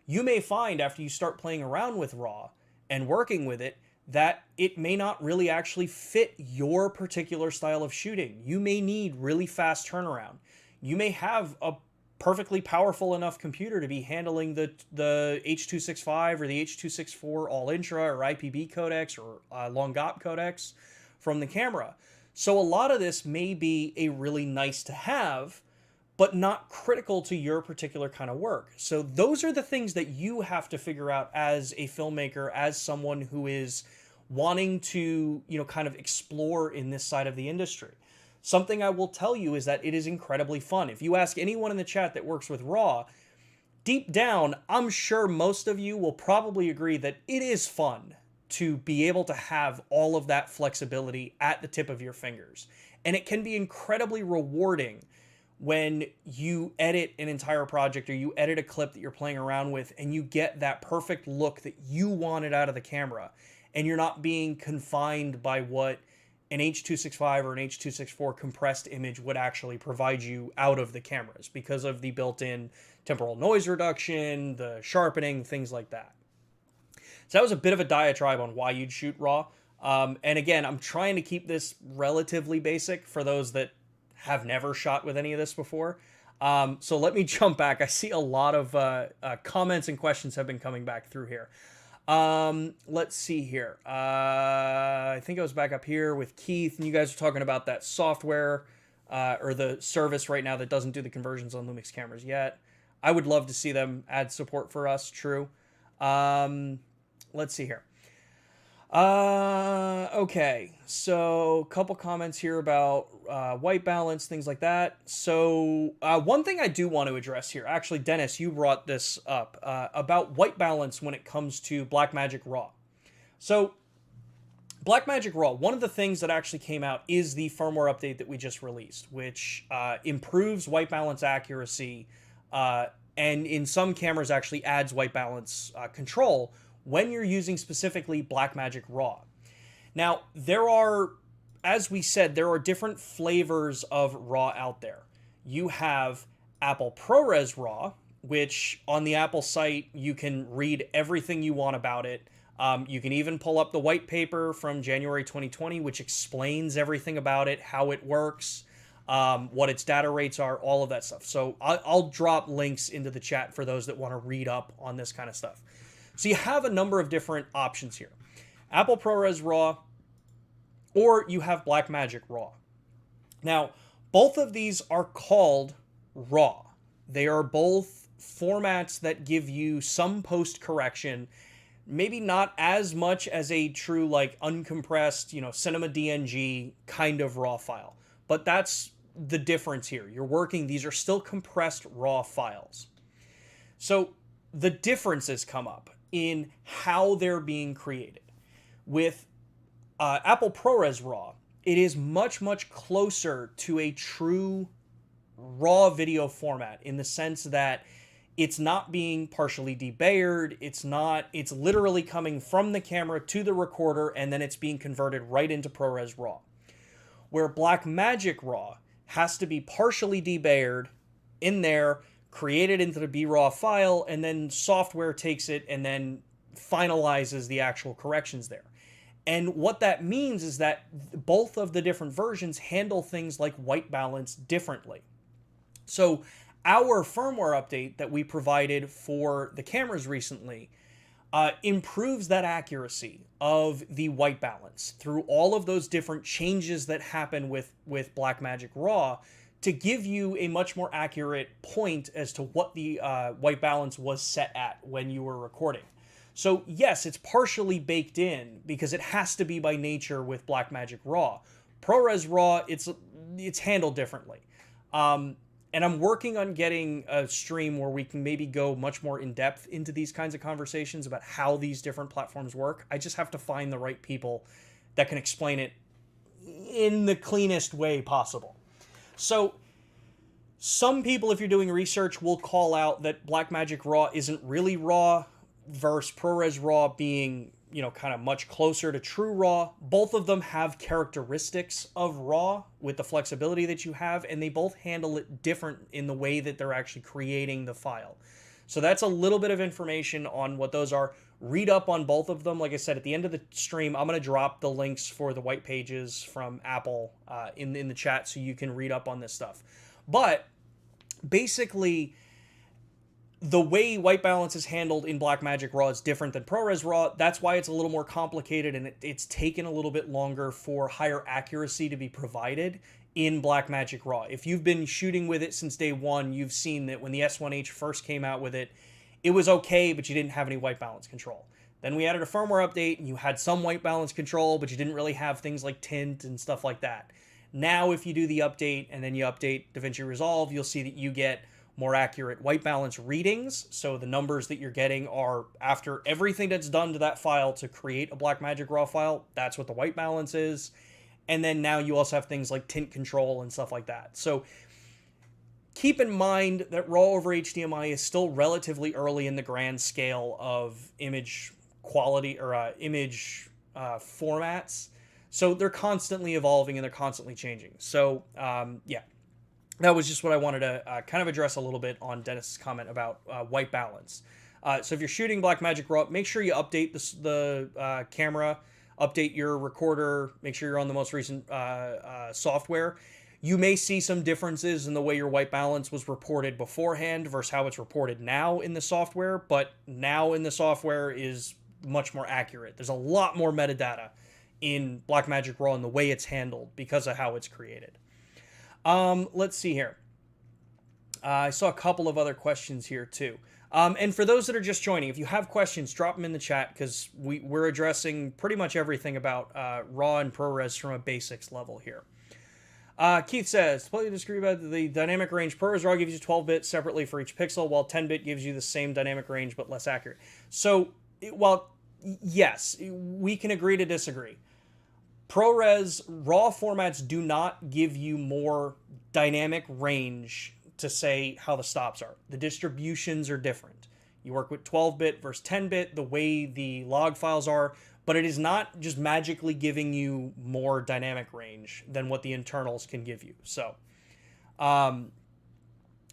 You may find after you start playing around with RAW and working with it that it may not really actually fit your particular style of shooting. You may need really fast turnaround. You may have a perfectly powerful enough computer to be handling the H.265 or the H.264 all-intra or IPB codecs or long GOP codecs from the camera. So a lot of this may be a really nice to have, but not critical to your particular kind of work. So those are the things that you have to figure out as a filmmaker, as someone who is wanting to, kind of explore in this side of the industry. Something I will tell you is that it is incredibly fun. If you ask anyone in the chat that works with RAW, deep down, I'm sure most of you will probably agree that it is fun to be able to have all of that flexibility at the tip of your fingers. And it can be incredibly rewarding when you edit an entire project or you edit a clip that you're playing around with and you get that perfect look that you wanted out of the camera, and you're not being confined by what an H.265 or an H.264 compressed image would actually provide you out of the cameras because of the built-in temporal noise reduction, the sharpening, things like that. So that was a bit of a diatribe on why you'd shoot RAW. And again, I'm trying to keep this relatively basic for those that have never shot with any of this before. So let me jump back. I see a lot of comments and questions have been coming back through here. Let's see here. I think I was back up here with Keith, and you guys are talking about that software or the service right now that doesn't do the conversions on Lumix cameras yet. I would love to see them add support for us. True. Let's see here. Okay, so a couple comments here about white balance, things like that. So one thing I do want to address here, actually, Dennis, you brought this up about white balance when it comes to Blackmagic Raw. So Blackmagic Raw, one of the things that actually came out is the firmware update that we just released, which improves white balance accuracy and in some cameras actually adds white balance control when you're using specifically Blackmagic Raw. Now, there are, as we said, there are different flavors of RAW out there. You have Apple ProRes Raw, which on the Apple site, you can read everything you want about it. You can even pull up the white paper from January 2020, which explains everything about it, how it works, what its data rates are, all of that stuff. So I'll drop links into the chat for those that want to read up on this kind of stuff. So you have a number of different options here. Apple ProRes Raw, or you have Blackmagic Raw. Now, both of these are called RAW. They are both formats that give you some post-correction, maybe not as much as a true, like, uncompressed, cinema DNG kind of RAW file. But that's the difference here. These are still compressed RAW files. So the differences come up in how they're being created. With Apple ProRes Raw, it is much, much closer to a true raw video format in the sense that it's not being partially debayered. It's literally coming from the camera to the recorder, and then it's being converted right into ProRes Raw. Where Blackmagic Raw has to be partially debayered in there, create it into the BRAW file, and then software takes it and then finalizes the actual corrections there. And what that means is that both of the different versions handle things like white balance differently. So our firmware update that we provided for the cameras recently improves that accuracy of the white balance through all of those different changes that happen with Blackmagic Raw to give you a much more accurate point as to what the white balance was set at when you were recording. So yes, it's partially baked in because it has to be by nature with Blackmagic Raw. ProRes Raw, it's handled differently. And I'm working on getting a stream where we can maybe go much more in depth into these kinds of conversations about how these different platforms work. I just have to find the right people that can explain it in the cleanest way possible. So some people, if you're doing research, will call out that Blackmagic Raw isn't really raw versus ProRes Raw being, you know, kind of much closer to true raw. Both of them have characteristics of raw with the flexibility that you have, and they both handle it different in the way that they're actually creating the file. So that's a little bit of information on what those are. Read up on both of them. Like I said, at the end of the stream, I'm going to drop the links for the white pages from Apple in the chat so you can read up on this stuff. But basically, the way white balance is handled in Blackmagic Raw is different than ProRes Raw. That's why it's a little more complicated, and it's taken a little bit longer for higher accuracy to be provided in Blackmagic Raw. If you've been shooting with it since day one, you've seen that when the S1H first came out with it, it was okay, but you didn't have any white balance control. Then we added a firmware update, and you had some white balance control, but you didn't really have things like tint and stuff like that. Now, if you do the update, and then you update DaVinci Resolve, you'll see that you get more accurate white balance readings. So the numbers that you're getting are after everything that's done to that file to create a Blackmagic Raw file. That's what the white balance is. And then now you also have things like tint control and stuff like that. So keep in mind that Raw over HDMI is still relatively early in the grand scale of image quality or image formats. So they're constantly evolving and they're constantly changing. So yeah. That was just what I wanted to kind of address a little bit on Dennis's comment about white balance. So if you're shooting Blackmagic Raw, make sure you update the camera, update your recorder, make sure you're on the most recent software. You may see some differences in the way your white balance was reported beforehand versus how it's reported now in the software, but now in the software is much more accurate. There's a lot more metadata in Blackmagic Raw and the way it's handled because of how it's created. Let's see here. I saw a couple of other questions here too. And for those that are just joining, if you have questions, drop them in the chat because we're addressing pretty much everything about Raw and ProRes from a basics level here. Keith says, completely disagree about the dynamic range. ProRes Raw gives you 12-bit separately for each pixel, while 10-bit gives you the same dynamic range but less accurate. So, while yes, we can agree to disagree. ProRes Raw formats do not give you more dynamic range to say how the stops are. The distributions are different. You work with 12-bit versus 10-bit, the way the log files are, but it is not just magically giving you more dynamic range than what the internals can give you. So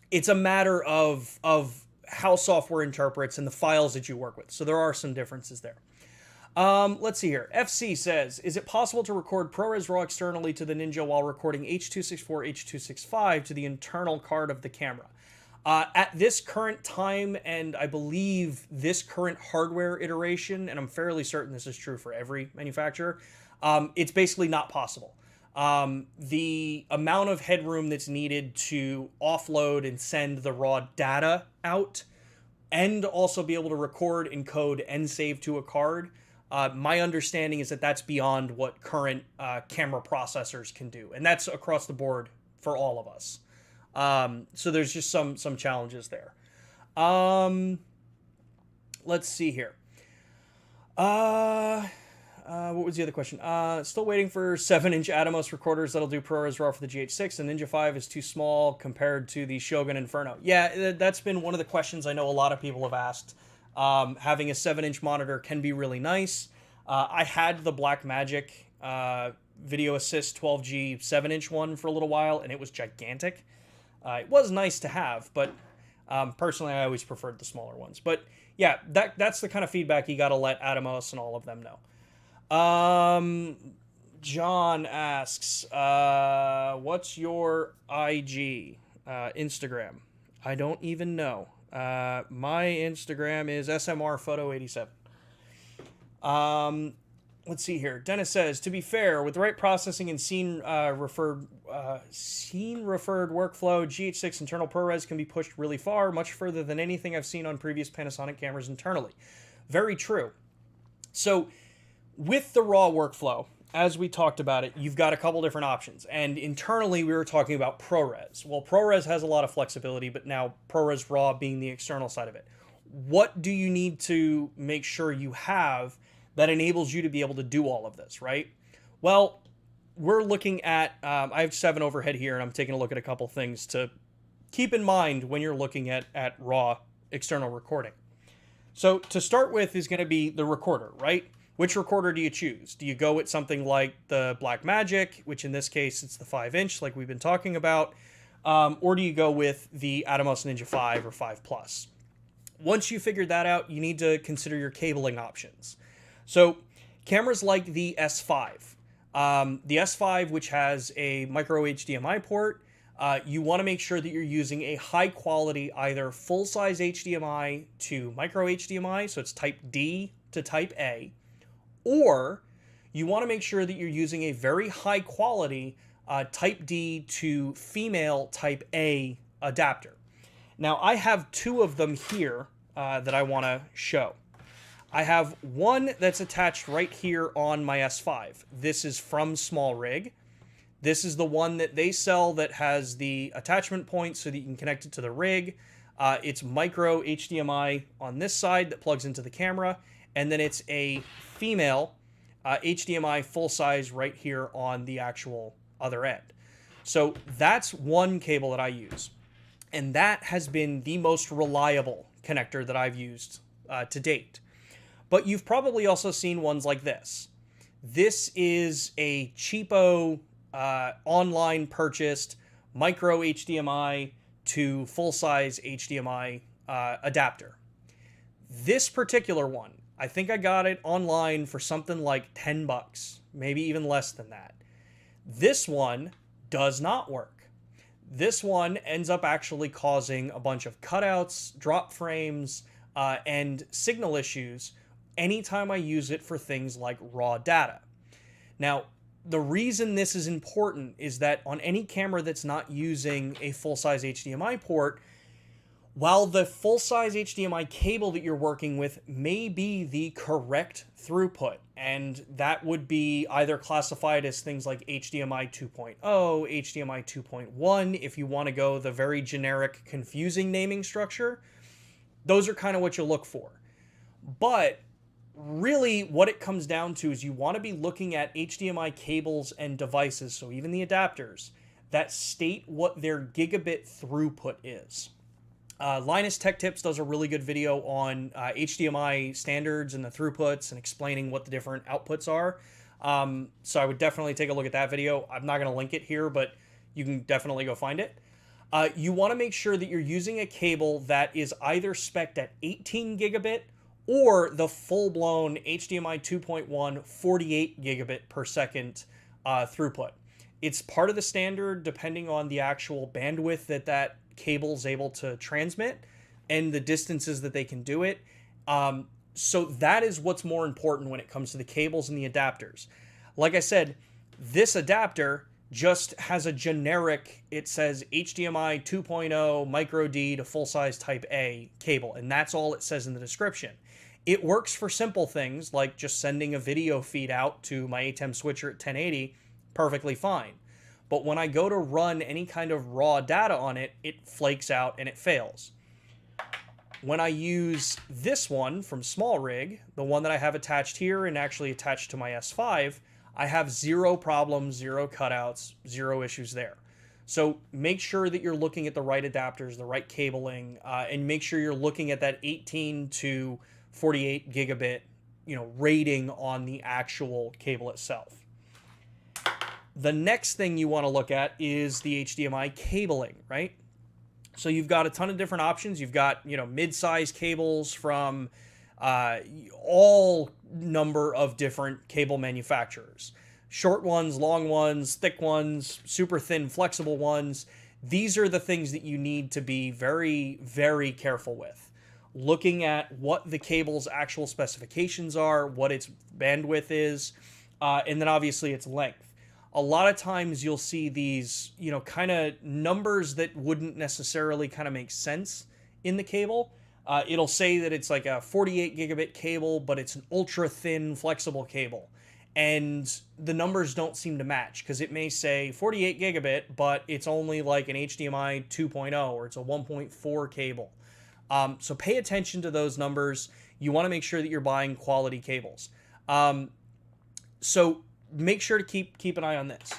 it's a matter of how software interprets and the files that you work with. So there are some differences there. Let's see here. FC says, is it possible to record ProRes Raw externally to the Ninja while recording H.264, H.265 to the internal card of the camera? At this current time, and I believe this current hardware iteration, and I'm fairly certain this is true for every manufacturer, it's basically not possible. The amount of headroom that's needed to offload and send the raw data out and also be able to record, encode, and save to a card, my understanding is that that's beyond what current camera processors can do. And that's across the board for all of us. So there's just some challenges there. Let's see here. What was the other question? Still waiting for 7-inch Atomos recorders that'll do ProRes Raw for the GH6. The Ninja 5 is too small compared to the Shogun Inferno. Yeah, that's been one of the questions I know a lot of people have asked. Having a 7-inch monitor can be really nice. I had the Blackmagic Video Assist 12G 7-inch one for a little while, and it was gigantic. It was nice to have, but Personally, I always preferred the smaller ones. But yeah, that's the kind of feedback you got to let Atomos and all of them know. John asks, what's your IG? Instagram? I don't even know. My Instagram is smrphoto87. Let's see here. Dennis says, to be fair, with the right processing and scene referred workflow, GH6 internal ProRes can be pushed really far, much further than anything I've seen on previous Panasonic cameras internally. Very true. So with the RAW workflow, as we talked about it, you've got a couple different options. And internally, we were talking about ProRes. Well, ProRes has a lot of flexibility, but now ProRes Raw being the external side of it. What do you need to make sure you have that enables you to be able to do all of this, right? Well, we're looking at, I have 7 overhead here, and I'm taking a look at a couple things to keep in mind when you're looking at RAW external recording. So to start with is going to be the recorder, right? Which recorder do you choose? Do you go with something like the Blackmagic, which in this case, it's the 5-inch like we've been talking about, or do you go with the Atomos Ninja 5 or 5 Plus? Once you figure that out, you need to consider your cabling options. So cameras like the S5, which has a micro HDMI port, you want to make sure that you're using a high quality, either full size HDMI to micro HDMI, so it's type D to type A, or you want to make sure that you're using a very high quality type D to female type A adapter. Now I have 2 of them here that I want to show. I have one that's attached right here on my S5. This is from SmallRig. This is the one that they sell that has the attachment point so that you can connect it to the rig. It's micro HDMI on this side that plugs into the camera, and then it's a female HDMI full size right here on the actual other end. So that's one cable that I use, and that has been the most reliable connector that I've used to date. But you've probably also seen ones like this. This is a cheapo online purchased micro HDMI to full-size HDMI adapter. This particular one, I think I got it online for something like 10 bucks, maybe even less than that. This one does not work. This one ends up actually causing a bunch of cutouts, drop frames, and signal issues anytime I use it for things like raw data. Now, the reason this is important is that on any camera that's not using a full-size HDMI port, while the full-size HDMI cable that you're working with may be the correct throughput, and that would be either classified as things like HDMI 2.0, HDMI 2.1, if you want to go the very generic, confusing naming structure, those are kind of what you look for. But really what it comes down to is you want to be looking at HDMI cables and devices, so even the adapters, that state what their gigabit throughput is. Linus Tech Tips does a really good video on HDMI standards and the throughputs and explaining what the different outputs are. So I would definitely take a look at that video. I'm not going to link it here, but you can definitely go find it. You want to make sure that you're using a cable that is either spec'd at 18 gigabit or the full-blown HDMI 2.1 48 gigabit per second throughput. It's part of the standard depending on the actual bandwidth that cable is able to transmit and the distances that they can do it. So that is what's more important when it comes to the cables and the adapters. Like I said, this adapter just has a generic, it says HDMI 2.0 micro D to full-size type A cable, and that's all it says in the description. It works for simple things like just sending a video feed out to my ATEM switcher at 1080, perfectly fine. But when I go to run any kind of raw data on it, it flakes out and it fails. When I use this one from SmallRig, the one that I have attached here and actually attached to my S5, I have zero problems, zero cutouts, zero issues there. So make sure that you're looking at the right adapters, the right cabling, and make sure you're looking at that 18 to 48 gigabit, rating on the actual cable itself. The next thing you want to look at is the HDMI cabling, right? So you've got a ton of different options. You've got, mid-size cables from all number of different cable manufacturers. Short ones, long ones, thick ones, super thin, flexible ones. These are the things that you need to be very, very careful with. Looking at what the cable's actual specifications are, what its bandwidth is, and then obviously its length. A lot of times you'll see these, kind of numbers that wouldn't necessarily kind of make sense in the cable. It'll say that it's like a 48 gigabit cable, but it's an ultra thin flexible cable. And the numbers don't seem to match because it may say 48 gigabit, but it's only like an HDMI 2.0 or it's a 1.4 cable. So pay attention to those numbers. You want to make sure that you're buying quality cables. So make sure to keep an eye on this.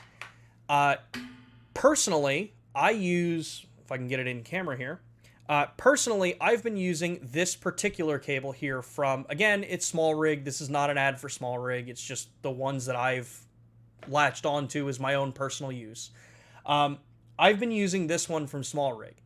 Personally, I use, if I can get it in camera here, personally, I've been using this particular cable here from, again, it's Small Rig. This is not an ad for Small Rig. It's just the ones that I've latched onto as my own personal use. I've been using this one from Small Rig,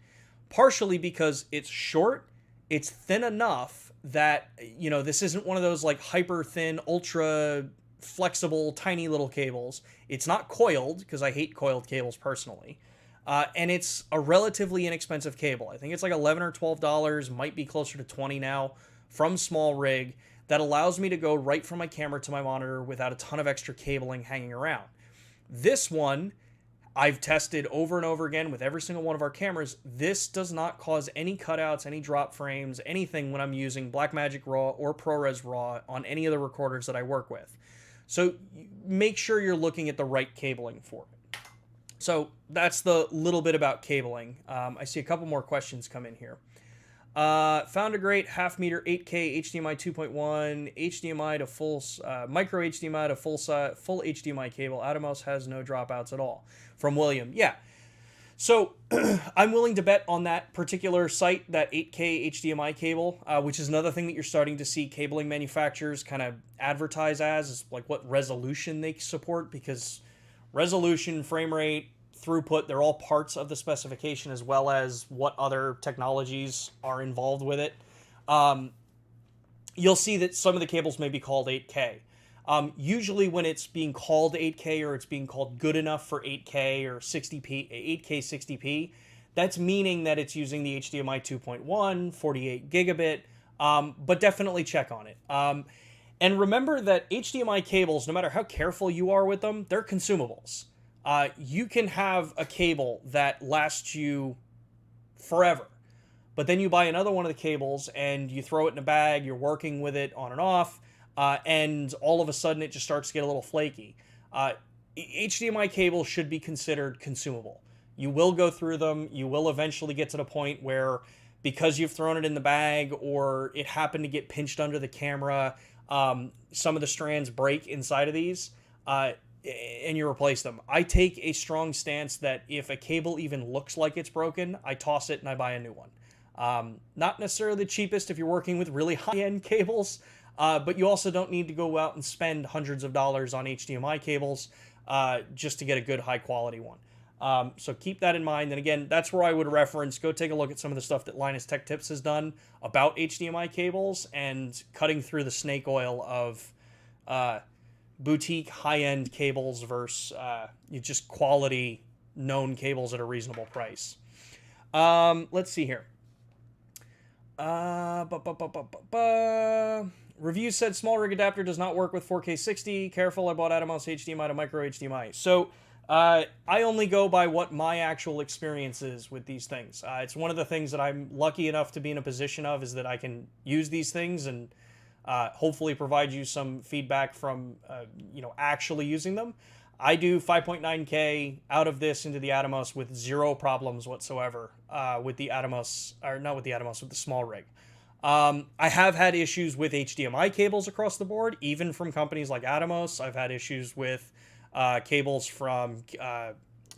partially because it's short, it's thin enough that, this isn't one of those like hyper thin, ultra flexible, tiny little cables. It's not coiled, because I hate coiled cables personally. And it's a relatively inexpensive cable. I think it's like $11 or $12, might be closer to $20 now, from Small Rig, that allows me to go right from my camera to my monitor without a ton of extra cabling hanging around. This one, I've tested over and over again with every single one of our cameras. This does not cause any cutouts, any drop frames, anything when I'm using Blackmagic Raw or Prores Raw on any of the recorders that I work with. So make sure you're looking at the right cabling for it. So that's the little bit about cabling. I see a couple more questions come in here. Found a great half meter 8K HDMI 2.1 HDMI to full micro HDMI to full HDMI cable. Atomos has no dropouts at all. From William. Yeah. So I'm willing to bet on that particular site, that 8K HDMI cable, which is another thing that you're starting to see cabling manufacturers kind of advertise as, is like what resolution they support, because resolution, frame rate, throughput, they're all parts of the specification, as well as what other technologies are involved with it. You'll see that some of the cables may be called 8K. Usually when it's being called 8K or it's being called good enough for 8K or 60p, 8K 60p, that's meaning that it's using the HDMI 2.1, 48 gigabit, but definitely check on it. And remember that HDMI cables, no matter how careful you are with them, they're consumables. You can have a cable that lasts you forever, but then you buy another one of the cables and you throw it in a bag, you're working with it on and off, and all of a sudden it just starts to get a little flaky. HDMI cables should be considered consumable. You will go through them. You will eventually get to the point where, because you've thrown it in the bag or it happened to get pinched under the camera, some of the strands break inside of these, and you replace them. I take a strong stance that if a cable even looks like it's broken, I toss it and I buy a new one. Not necessarily the cheapest if you're working with really high-end cables, but you also don't need to go out and spend hundreds of dollars on HDMI cables just to get a good high-quality one. So keep that in mind. And again, that's where I would reference. Go take a look at some of the stuff that Linus Tech Tips has done about HDMI cables and cutting through the snake oil of boutique high-end cables versus just quality known cables at a reasonable price. Let's see here. Review said small rig adapter does not work with 4K 60. Careful, I bought Atomos HDMI to micro HDMI. So I only go by what my actual experience is with these things. It's one of the things that I'm lucky enough to be in a position of, is that I can use these things and hopefully provide you some feedback from actually using them. I do 5.9K out of this into the Atomos with zero problems whatsoever with the Atomos, or not with the Atomos, with the small rig. I have had issues with HDMI cables across the board, even from companies like Atomos. I've had issues with cables from,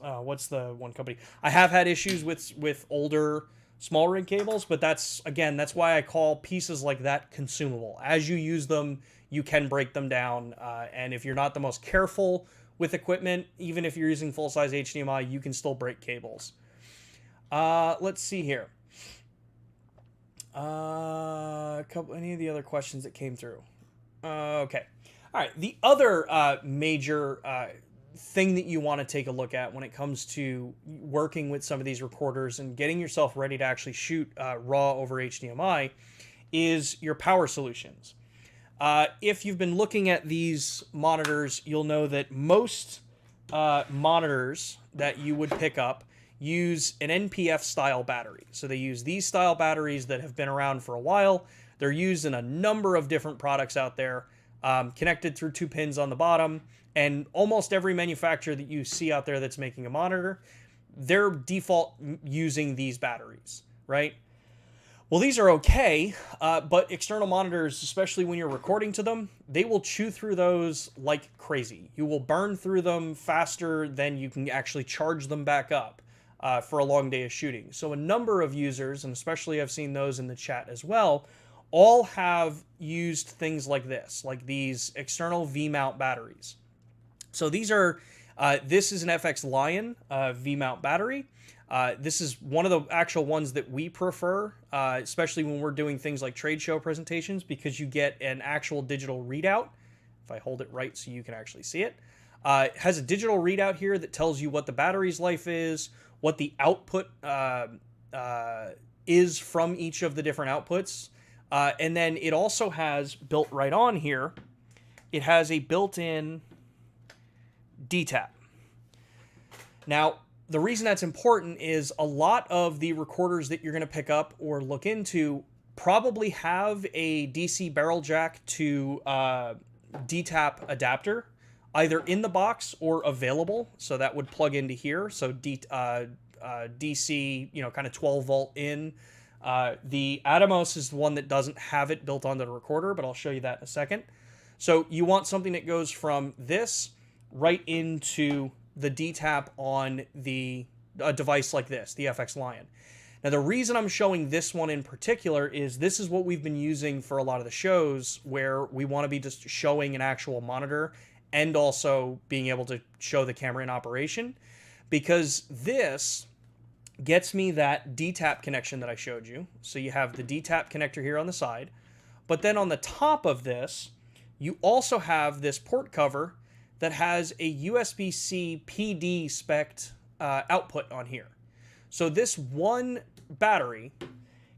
what's the one company? I have had issues with older small rig cables, but that's why I call pieces like that consumable. As you use them, you can break them down, and if you're not the most careful with equipment, even if you're using full-size HDMI, you can still break cables. Let's see here. Any of the other questions that came through. Okay. All right. The other major thing that you want to take a look at when it comes to working with some of these recorders and getting yourself ready to actually shoot RAW over HDMI is your power solutions. If you've been looking at these monitors, you'll know that most monitors that you would pick up use an NPF style battery. So they use these style batteries that have been around for a while. They're used in a number of different products out there, connected through 2 pins on the bottom. And almost every manufacturer that you see out there that's making a monitor, they're default using these batteries, right? Well, these are okay, but external monitors, especially when you're recording to them, they will chew through those like crazy. You will burn through them faster than you can actually charge them back up for a long day of shooting. So a number of users, and especially I've seen those in the chat as well, all have used things like this, like these external V-mount batteries. So these are, this is an FX Lion V-mount battery. This is one of the actual ones that we prefer, especially when we're doing things like trade show presentations, because you get an actual digital readout. If I hold it right so you can actually see it. It has a digital readout here that tells you what the battery's life is, what the output is from each of the different outputs. And then it also has, built right on here, it has a built-in DTAP. Now, the reason that's important is a lot of the recorders that you're going to pick up or look into probably have a DC barrel jack to DTAP adapter, either in the box or available. So that would plug into here. So DC, kind of 12 volt in. The Atomos is the one that doesn't have it built onto the recorder, but I'll show you that in a second. So you want something that goes from this right into the DTAP on a device like this, the FX Lion. Now, the reason I'm showing this one in particular is this is what we've been using for a lot of the shows where we want to be just showing an actual monitor and also being able to show the camera in operation, because this gets me that DTAP connection that I showed you. So you have the DTAP connector here on the side, but then on the top of this, you also have this port cover that has a USB-C PD spec'd output on here. So this one battery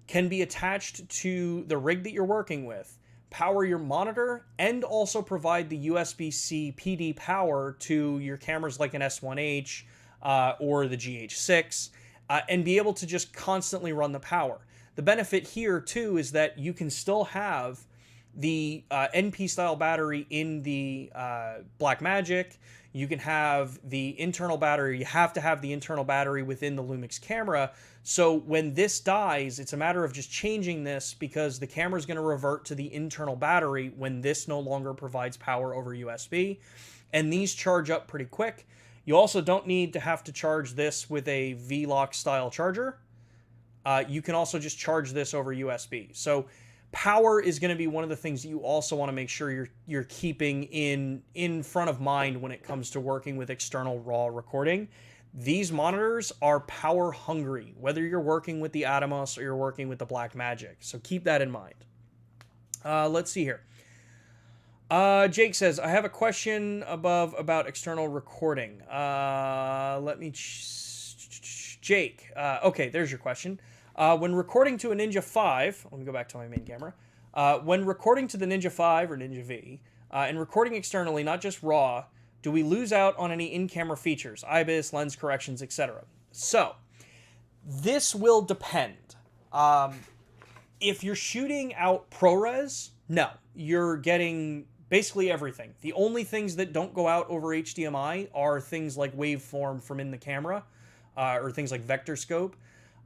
can be attached to the rig that you're working with, power your monitor, and also provide the USB-C PD power to your cameras like an S1H or the GH6, and be able to just constantly run the power. The benefit here too is that you can still have the NP style battery in the Blackmagic. You can have the internal battery. You have to have the internal battery within the Lumix camera. So when this dies, it's a matter of just changing this, because the camera is going to revert to the internal battery when this no longer provides power over USB. And these charge up pretty quick. You also don't need to have to charge this with a V-Lock style charger. You can also just charge this over USB. So power is going to be one of the things that you also want to make sure you're keeping in front of mind when it comes to working with external RAW recording. These monitors are power hungry, whether you're working with the Atomos or you're working with the Blackmagic. So keep that in mind. Let's see here. Jake says, I have a question about external recording. Jake, okay, there's your question. When recording to a Ninja 5, let me go back to my main camera. When recording to the Ninja 5 or Ninja V, and recording externally, not just RAW, do we lose out on any in-camera features, IBIS, lens corrections, etc.? So, this will depend. If you're shooting out ProRes, no, you're getting basically everything. The only things that don't go out over HDMI are things like waveform from in the camera, or things like vector scope.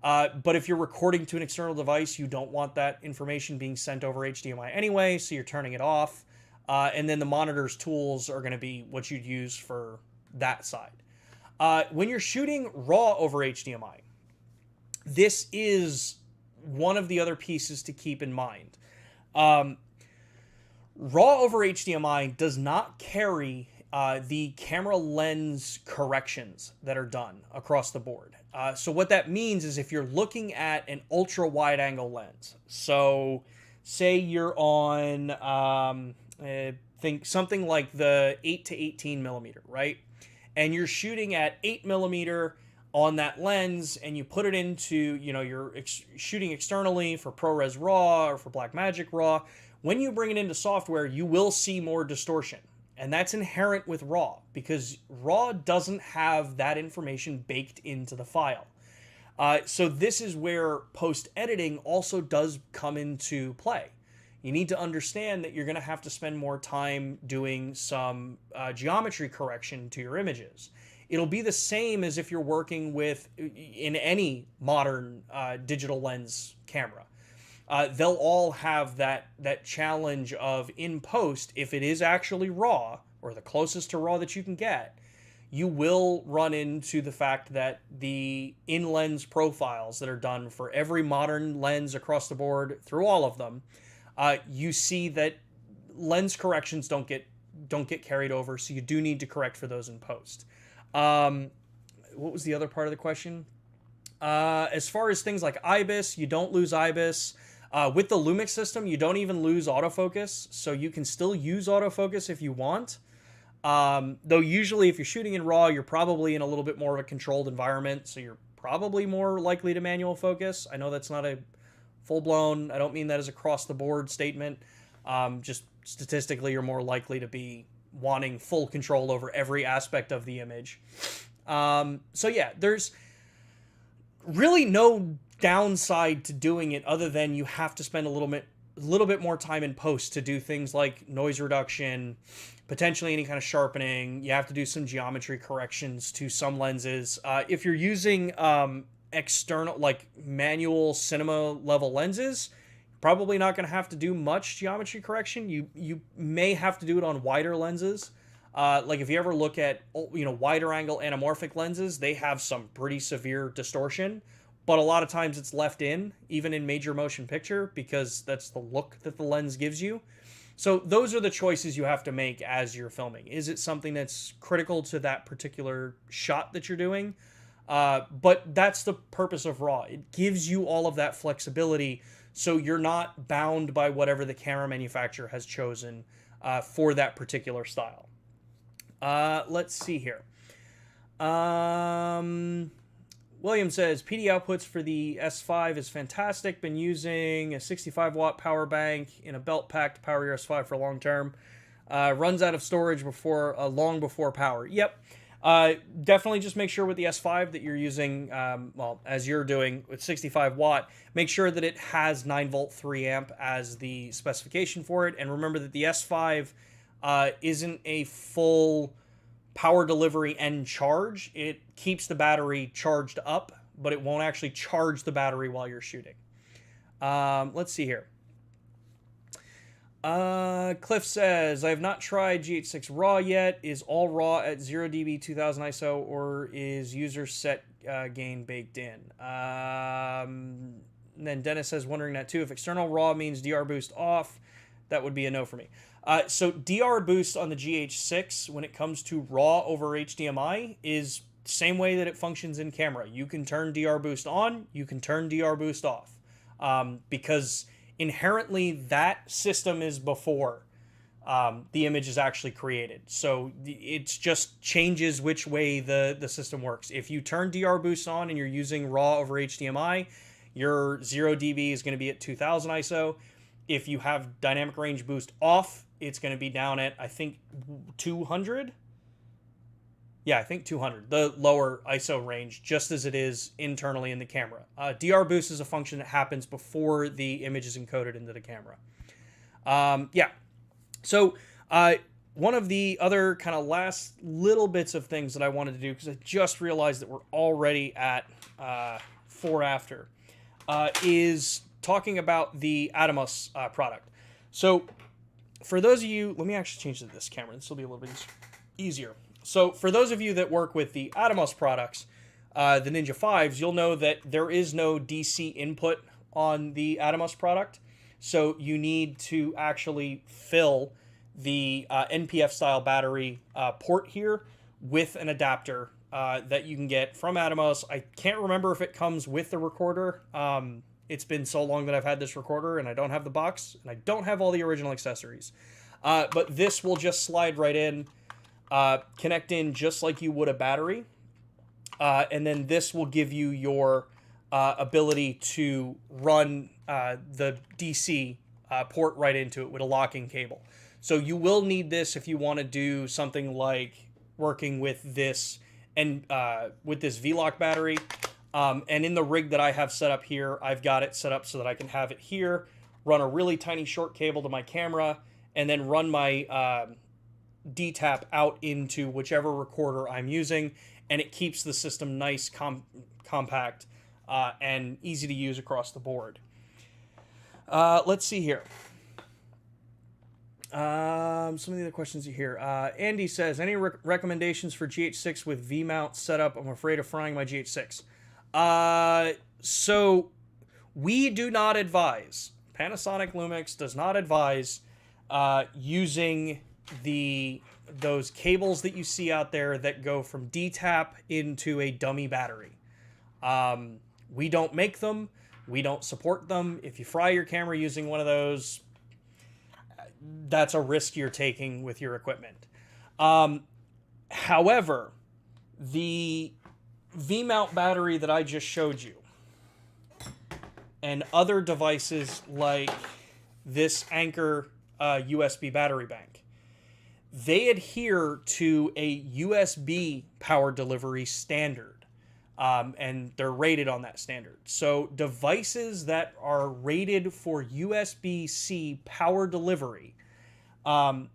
But if you're recording to an external device, you don't want that information being sent over HDMI anyway, so you're turning it off. And then the monitor's tools are going to be what you'd use for that side. When you're shooting RAW over HDMI, this is one of the other pieces to keep in mind. RAW over HDMI does not carry the camera lens corrections that are done across the board. So what that means is if you're looking at an ultra wide angle lens, so say you're on, think something like the 8 to 18 millimeter, right? And you're shooting at 8 millimeter on that lens, and you put it into, you're shooting externally for ProRes Raw or for Blackmagic Raw. When you bring it into software, you will see more distortion. And that's inherent with RAW, because RAW doesn't have that information baked into the file. So this is where post-editing also does come into play. You need to understand that you're going to have to spend more time doing some geometry correction to your images. It'll be the same as if you're working with, in any modern digital lens camera. They'll all have that challenge of, in post, if it is actually RAW, or the closest to RAW that you can get, you will run into the fact that the in-lens profiles that are done for every modern lens across the board, through all of them, you see that lens corrections don't get carried over, so you do need to correct for those in post. What was the other part of the question? As far as things like IBIS, you don't lose IBIS. With the Lumix system, you don't even lose autofocus, so you can still use autofocus if you want. Though usually if you're shooting in RAW, you're probably in a little bit more of a controlled environment, so you're probably more likely to manual focus. I know that's not a full-blown, I don't mean that as across-the-board statement. Just statistically, you're more likely to be wanting full control over every aspect of the image. So yeah, there's really no downside to doing it other than you have to spend a little bit more time in post to do things like noise reduction, potentially any kind of sharpening. You have to do some geometry corrections to some lenses. If you're using external, like manual cinema level lenses, probably not going to have to do much geometry correction. You may have to do it on wider lenses. Like if you ever look at, wider angle anamorphic lenses, they have some pretty severe distortion, but a lot of times it's left in, even in major motion picture, because that's the look that the lens gives you. So those are the choices you have to make as you're filming. Is it something that's critical to that particular shot that you're doing? But that's the purpose of RAW. It gives you all of that flexibility, so you're not bound by whatever the camera manufacturer has chosen for that particular style. Let's see here. William says, PD outputs for the S5 is fantastic. Been using a 65-watt power bank in a belt pack to power your S5 for long term. Runs out of storage long before power. Yep. Definitely just make sure with the S5 that you're using, as you're doing with 65 watt, make sure that it has 9 volt 3 amp as the specification for it. And remember that the S5 isn't a full power delivery and charge. It keeps the battery charged up, but it won't actually charge the battery while you're shooting. Let's see here. Cliff says, I have not tried GH6 RAW yet. Is all RAW at 0 dB 2000 ISO, or is user set gain baked in? And then Dennis says, wondering that too. If external RAW means DR boost off, that would be a no for me. So DR boost on the GH6, when it comes to RAW over HDMI, is the same way that it functions in camera. You can turn DR boost on, you can turn DR boost off, because inherently that system is before the image is actually created. So it just changes which way the system works. If you turn DR boost on and you're using RAW over HDMI, your 0 dB is going to be at 2000 ISO. If you have dynamic range boost off, it's going to be down at, I think, 200. Yeah, I think 200, the lower ISO range, just as it is internally in the camera. DR boost is a function that happens before the image is encoded into the camera. Yeah. So one of the other kind of last little bits of things that I wanted to do, because I just realized that we're already at 4 after, is talking about the Atomos product. So for those of you, let me actually change to this camera. This will be a little bit easier. So for those of you that work with the Atomos products, the Ninja 5s, you'll know that there is no DC input on the Atomos product. So you need to actually fill the NPF style battery port here with an adapter that you can get from Atomos. I can't remember if it comes with the recorder. It's been so long that I've had this recorder, and I don't have the box, and I don't have all the original accessories. But this will just slide right in, connect in just like you would a battery. And then this will give you your ability to run the DC port right into it with a locking cable. So you will need this if you want to do something like working with this and with this V-Lock battery. And in the rig that I have set up here, I've got it set up so that I can have it here, run a really tiny short cable to my camera, and then run my D-tap out into whichever recorder I'm using, and it keeps the system nice, compact, and easy to use across the board. Let's see here. Some of the other questions here. Andy says, any recommendations for GH6 with V-mount setup? I'm afraid of frying my GH6. So we do not advise, Panasonic Lumix does not advise using those cables that you see out there that go from D-tap into a dummy battery. We don't make them. We don't support them. If you fry your camera using one of those, that's a risk you're taking with your equipment. However, the V-mount battery that I just showed you and other devices like this Anker USB battery bank, they adhere to a USB power delivery standard. And they're rated on that standard. So devices that are rated for USB-C power delivery are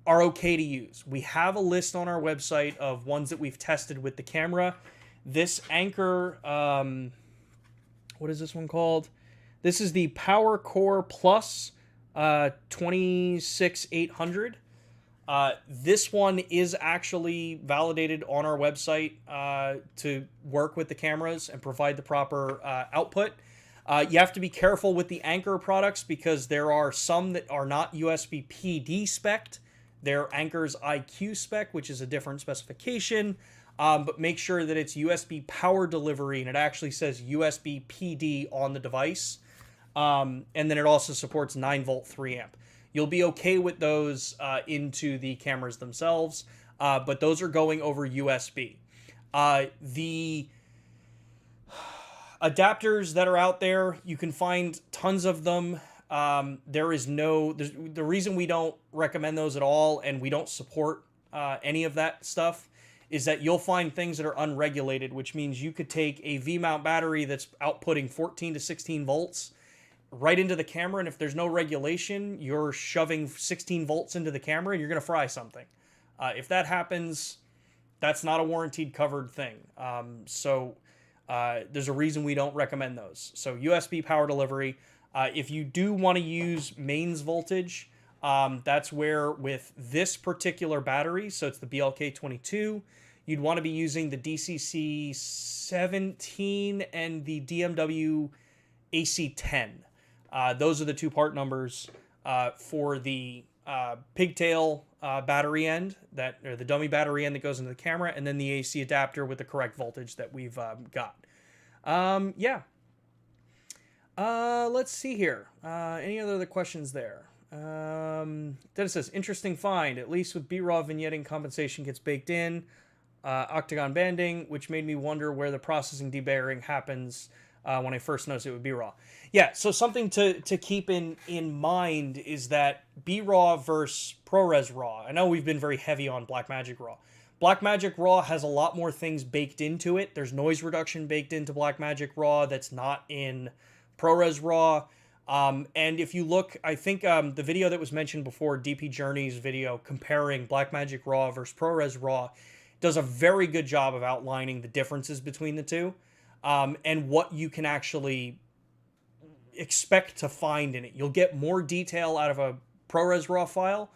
okay to use. We have a list on our website of ones that we've tested with the camera. This Anker, what is this one called? This is the Power Core Plus 26800. This one is actually validated on our website to work with the cameras and provide the proper output. You have to be careful with the Anker products because there are some that are not USB PD spec'd. They're Anker's IQ spec, which is a different specification. But make sure that it's USB power delivery and it actually says USB PD on the device. And then it also supports 9-volt 3-amp. You'll be okay with those into the cameras themselves, but those are going over USB. The adapters that are out there, you can find tons of them. The reason we don't recommend those at all and we don't support any of that stuff is that you'll find things that are unregulated, which means you could take a V-mount battery that's outputting 14 to 16 volts right into the camera, and if there's no regulation, you're shoving 16 volts into the camera and you're going to fry something. If that happens, that's not a warranted covered thing. So there's a reason we don't recommend those. So USB power delivery. If you do want to use mains voltage, that's where with this particular battery, so it's the BLK22, you'd want to be using the DCC 17 and the DMW AC10. Those are the two part numbers for the pigtail battery end, or the dummy battery end that goes into the camera, and then the AC adapter with the correct voltage that we've got. Yeah. Let's see here. Any other questions there? Dennis says, interesting find. At least with B-RAW vignetting, compensation gets baked in. Octagon banding, which made me wonder where the processing debayering happens when I first noticed it with B-RAW. Yeah, so something to keep in mind is that B-RAW versus ProRes Raw. I know we've been very heavy on Blackmagic Raw. Blackmagic Raw has a lot more things baked into it. There's noise reduction baked into Blackmagic Raw that's not in ProRes Raw. And if you look, I think the video that was mentioned before, DP Journey's video comparing Blackmagic Raw versus ProRes Raw, does a very good job of outlining the differences between the two. And what you can actually expect to find in it. You'll get more detail out of a ProRes RAW file,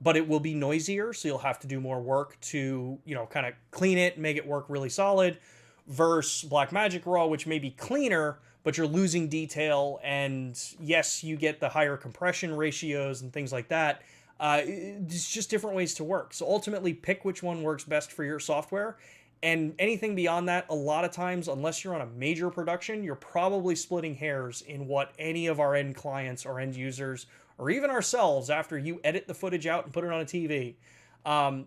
but it will be noisier, so you'll have to do more work to, kind of clean it and make it work really solid, versus Blackmagic Raw, which may be cleaner, but you're losing detail, and yes, you get the higher compression ratios and things like that, It's just different ways to work. So ultimately, pick which one works best for your software. And anything beyond that, a lot of times, unless you're on a major production, you're probably splitting hairs in what any of our end clients or end users, or even ourselves, after you edit the footage out and put it on a TV,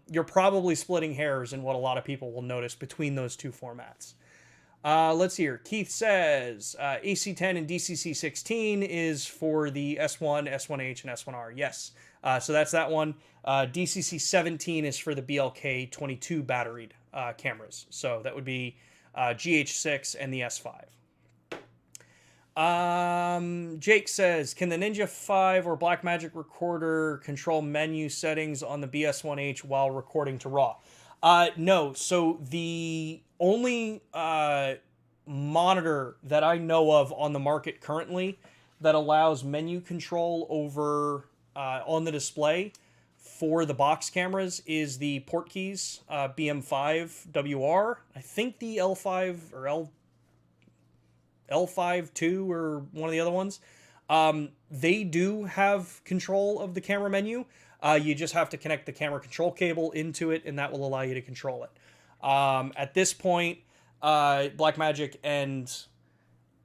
you're probably splitting hairs in what a lot of people will notice between those two formats. Let's see here. Keith says AC10 and DCC16 is for the S1, S1H, and S1R. Yes. So that's that one. DCC17 is for the BLK22 batteried cameras. So that would be GH6 and the S5. Jake says, can the Ninja 5 or Blackmagic recorder control menu settings on the BS1H while recording to RAW? No. So the only monitor that I know of on the market currently that allows menu control over on the display for the box cameras is the Portkeys BM5WR. I think the L5 or L5-2 or one of the other ones. They do have control of the camera menu. You just have to connect the camera control cable into it, and that will allow you to control it. At this point, Blackmagic and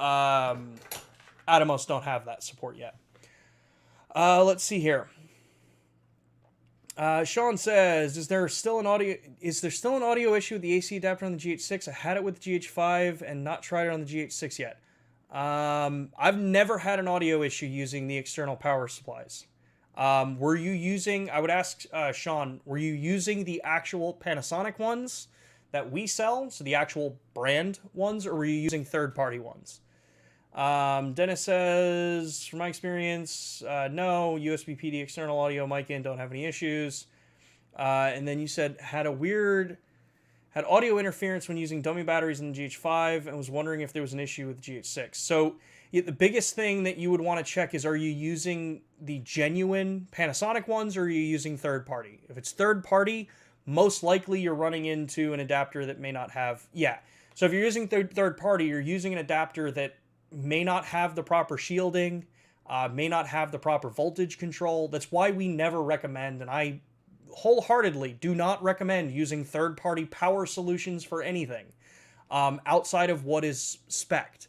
Atomos don't have that support yet. Let's see here. Sean says, is there still an audio issue with the AC adapter on the GH6? I had it with the GH5 and not tried it on the GH6 yet. I've never had an audio issue using the external power supplies. Were you using, I would ask Sean, were you using the actual Panasonic ones that we sell, so the actual brand ones, or were you using third-party ones? Dennis says, from my experience, no, USB PD external audio mic in, don't have any issues. And then you said, had audio interference when using dummy batteries in the GH5 and was wondering if there was an issue with the GH6. So the biggest thing that you would want to check is, are you using the genuine Panasonic ones or are you using third party? If it's third party, most likely you're running into an adapter that may not have, So if you're using third party, you're using an adapter that may not have the proper shielding, may not have the proper voltage control. That's why we never recommend, and I wholeheartedly do not recommend using third-party power solutions for anything outside of what is spec'd.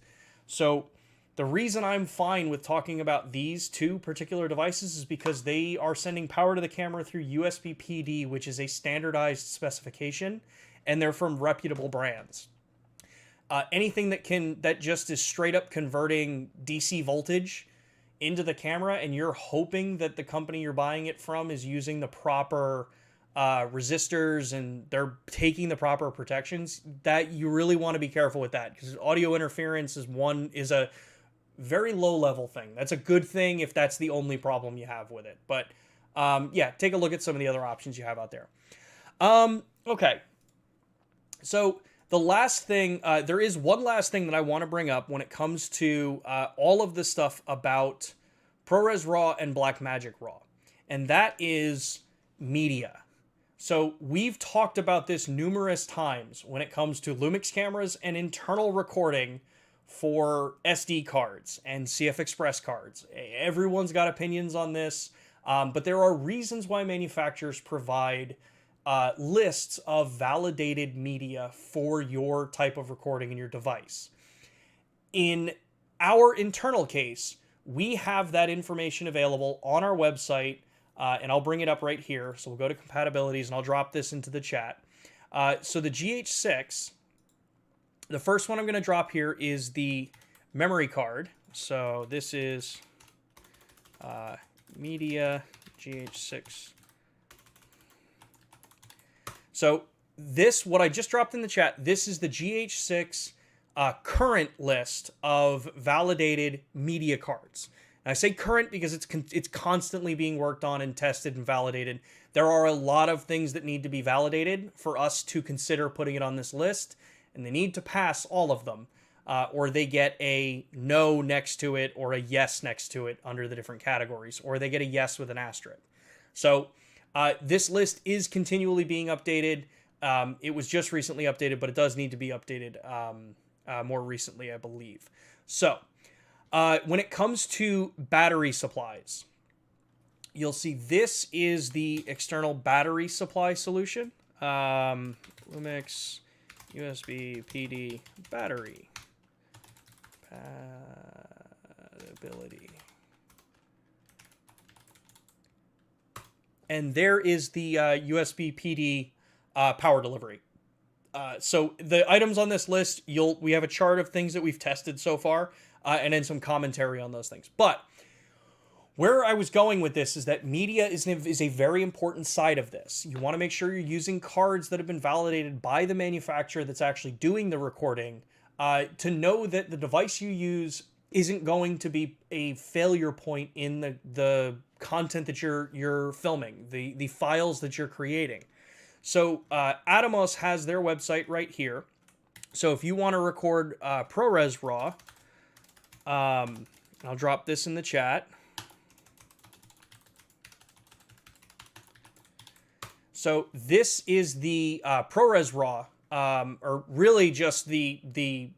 So the reason I'm fine with talking about these two particular devices is because they are sending power to the camera through USB PD, which is a standardized specification, and they're from reputable brands. Anything that just is straight up converting DC voltage into the camera, and you're hoping that the company you're buying it from is using the proper resistors and they're taking the proper protections, that you really want to be careful with that, because audio interference is a very low level thing. That's a good thing if that's the only problem you have with it. But take a look at some of the other options you have out there. Okay. So the last thing, there is one last thing that I want to bring up when it comes to all of the stuff about ProRes Raw and Blackmagic Raw, and that is media. So we've talked about this numerous times when it comes to Lumix cameras and internal recording for SD cards and CF Express cards. Everyone's got opinions on this, but there are reasons why manufacturers provide lists of validated media for your type of recording in your device. In our internal case, we have that information available on our website, and I'll bring it up right here. So we'll go to compatibilities, and I'll drop this into the chat. So the GH6, the first one I'm going to drop here is the memory card. So this is media GH6. So this, what I just dropped in the chat, this is the GH6 current list of validated media cards. And I say current because it's constantly being worked on and tested and validated. There are a lot of things that need to be validated for us to consider putting it on this list, and they need to pass all of them, or they get a no next to it or a yes next to it under the different categories, or they get a yes with an asterisk. So this list is continually being updated. It was just recently updated, but it does need to be updated more recently, I believe. So when it comes to battery supplies, you'll see this is the external battery supply solution. Lumix USB PD battery compatibility. And there is the USB PD power delivery. So the items on this list, we have a chart of things that we've tested so far, and then some commentary on those things. But where I was going with this is that media is a very important side of this. You want to make sure you're using cards that have been validated by the manufacturer that's actually doing the recording, to know that the device you use isn't going to be a failure point in the content that you're filming, the files that you're creating. So Atomos has their website right here. So if you want to record Prores Raw, I'll drop this in the chat. So this is the Prores Raw, or really just the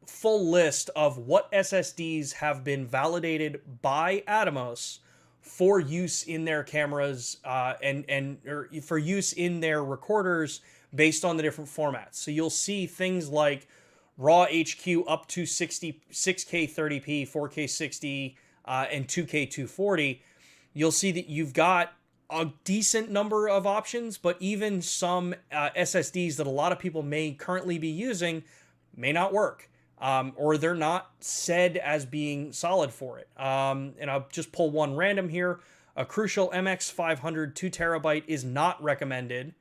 full list of what SSDs have been validated by Atomos for use in their cameras, or for use in their recorders based on the different formats. So you'll see things like Raw HQ up to 6K 30p, 4K 60, and 2K 240. You'll see that you've got a decent number of options, but even some SSDs that a lot of people may currently be using may not work. Or they're not said as being solid for it. And I'll just pull one random here. A Crucial MX500 2TB is not recommended,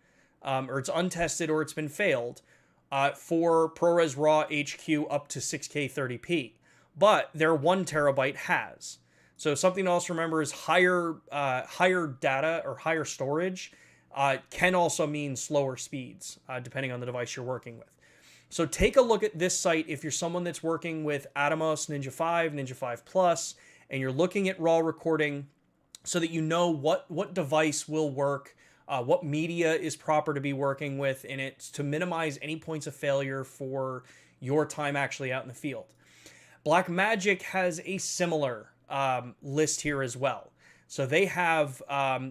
or it's untested, or it's been failed for ProRes RAW HQ up to 6K 30p. But their 1TB has. So something else to remember is higher data or higher storage can also mean slower speeds, depending on the device you're working with. So take a look at this site if you're someone that's working with Atomos, Ninja 5, Ninja 5 Plus, and you're looking at RAW recording so that you know what device will work, what media is proper to be working with in it to minimize any points of failure for your time actually out in the field. Blackmagic has a similar list here as well. So they have,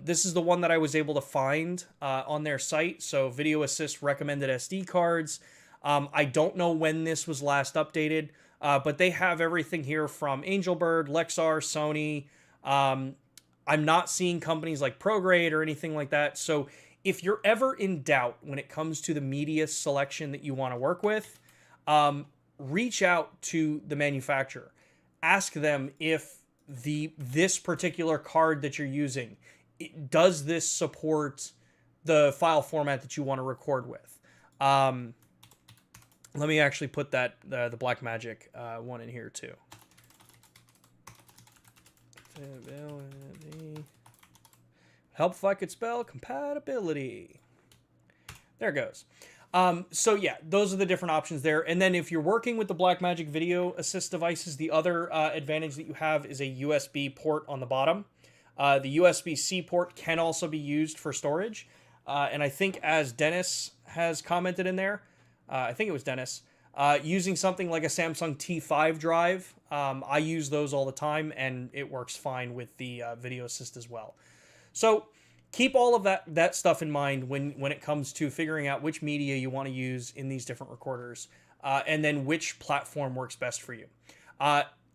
this is the one that I was able to find on their site. So Video Assist recommended SD cards. I don't know when this was last updated, but they have everything here from Angelbird, Lexar, Sony. I'm not seeing companies like ProGrade or anything like that. So if you're ever in doubt when it comes to the media selection that you want to work with, reach out to the manufacturer. Ask them if this particular card that you're using, does this support the file format that you want to record with? Let me actually put the Blackmagic one in here too. Help if I could spell compatibility. There it goes. So yeah, those are the different options there. And then if you're working with the Blackmagic Video Assist devices, the other advantage that you have is a USB port on the bottom. The USB-C port can also be used for storage. And I think, as Dennis has commented in there, I think it was Dennis, using something like a Samsung T5 drive, I use those all the time, and it works fine with the Video Assist as well. So keep all of that stuff in mind when it comes to figuring out which media you want to use in these different recorders, and then which platform works best for you.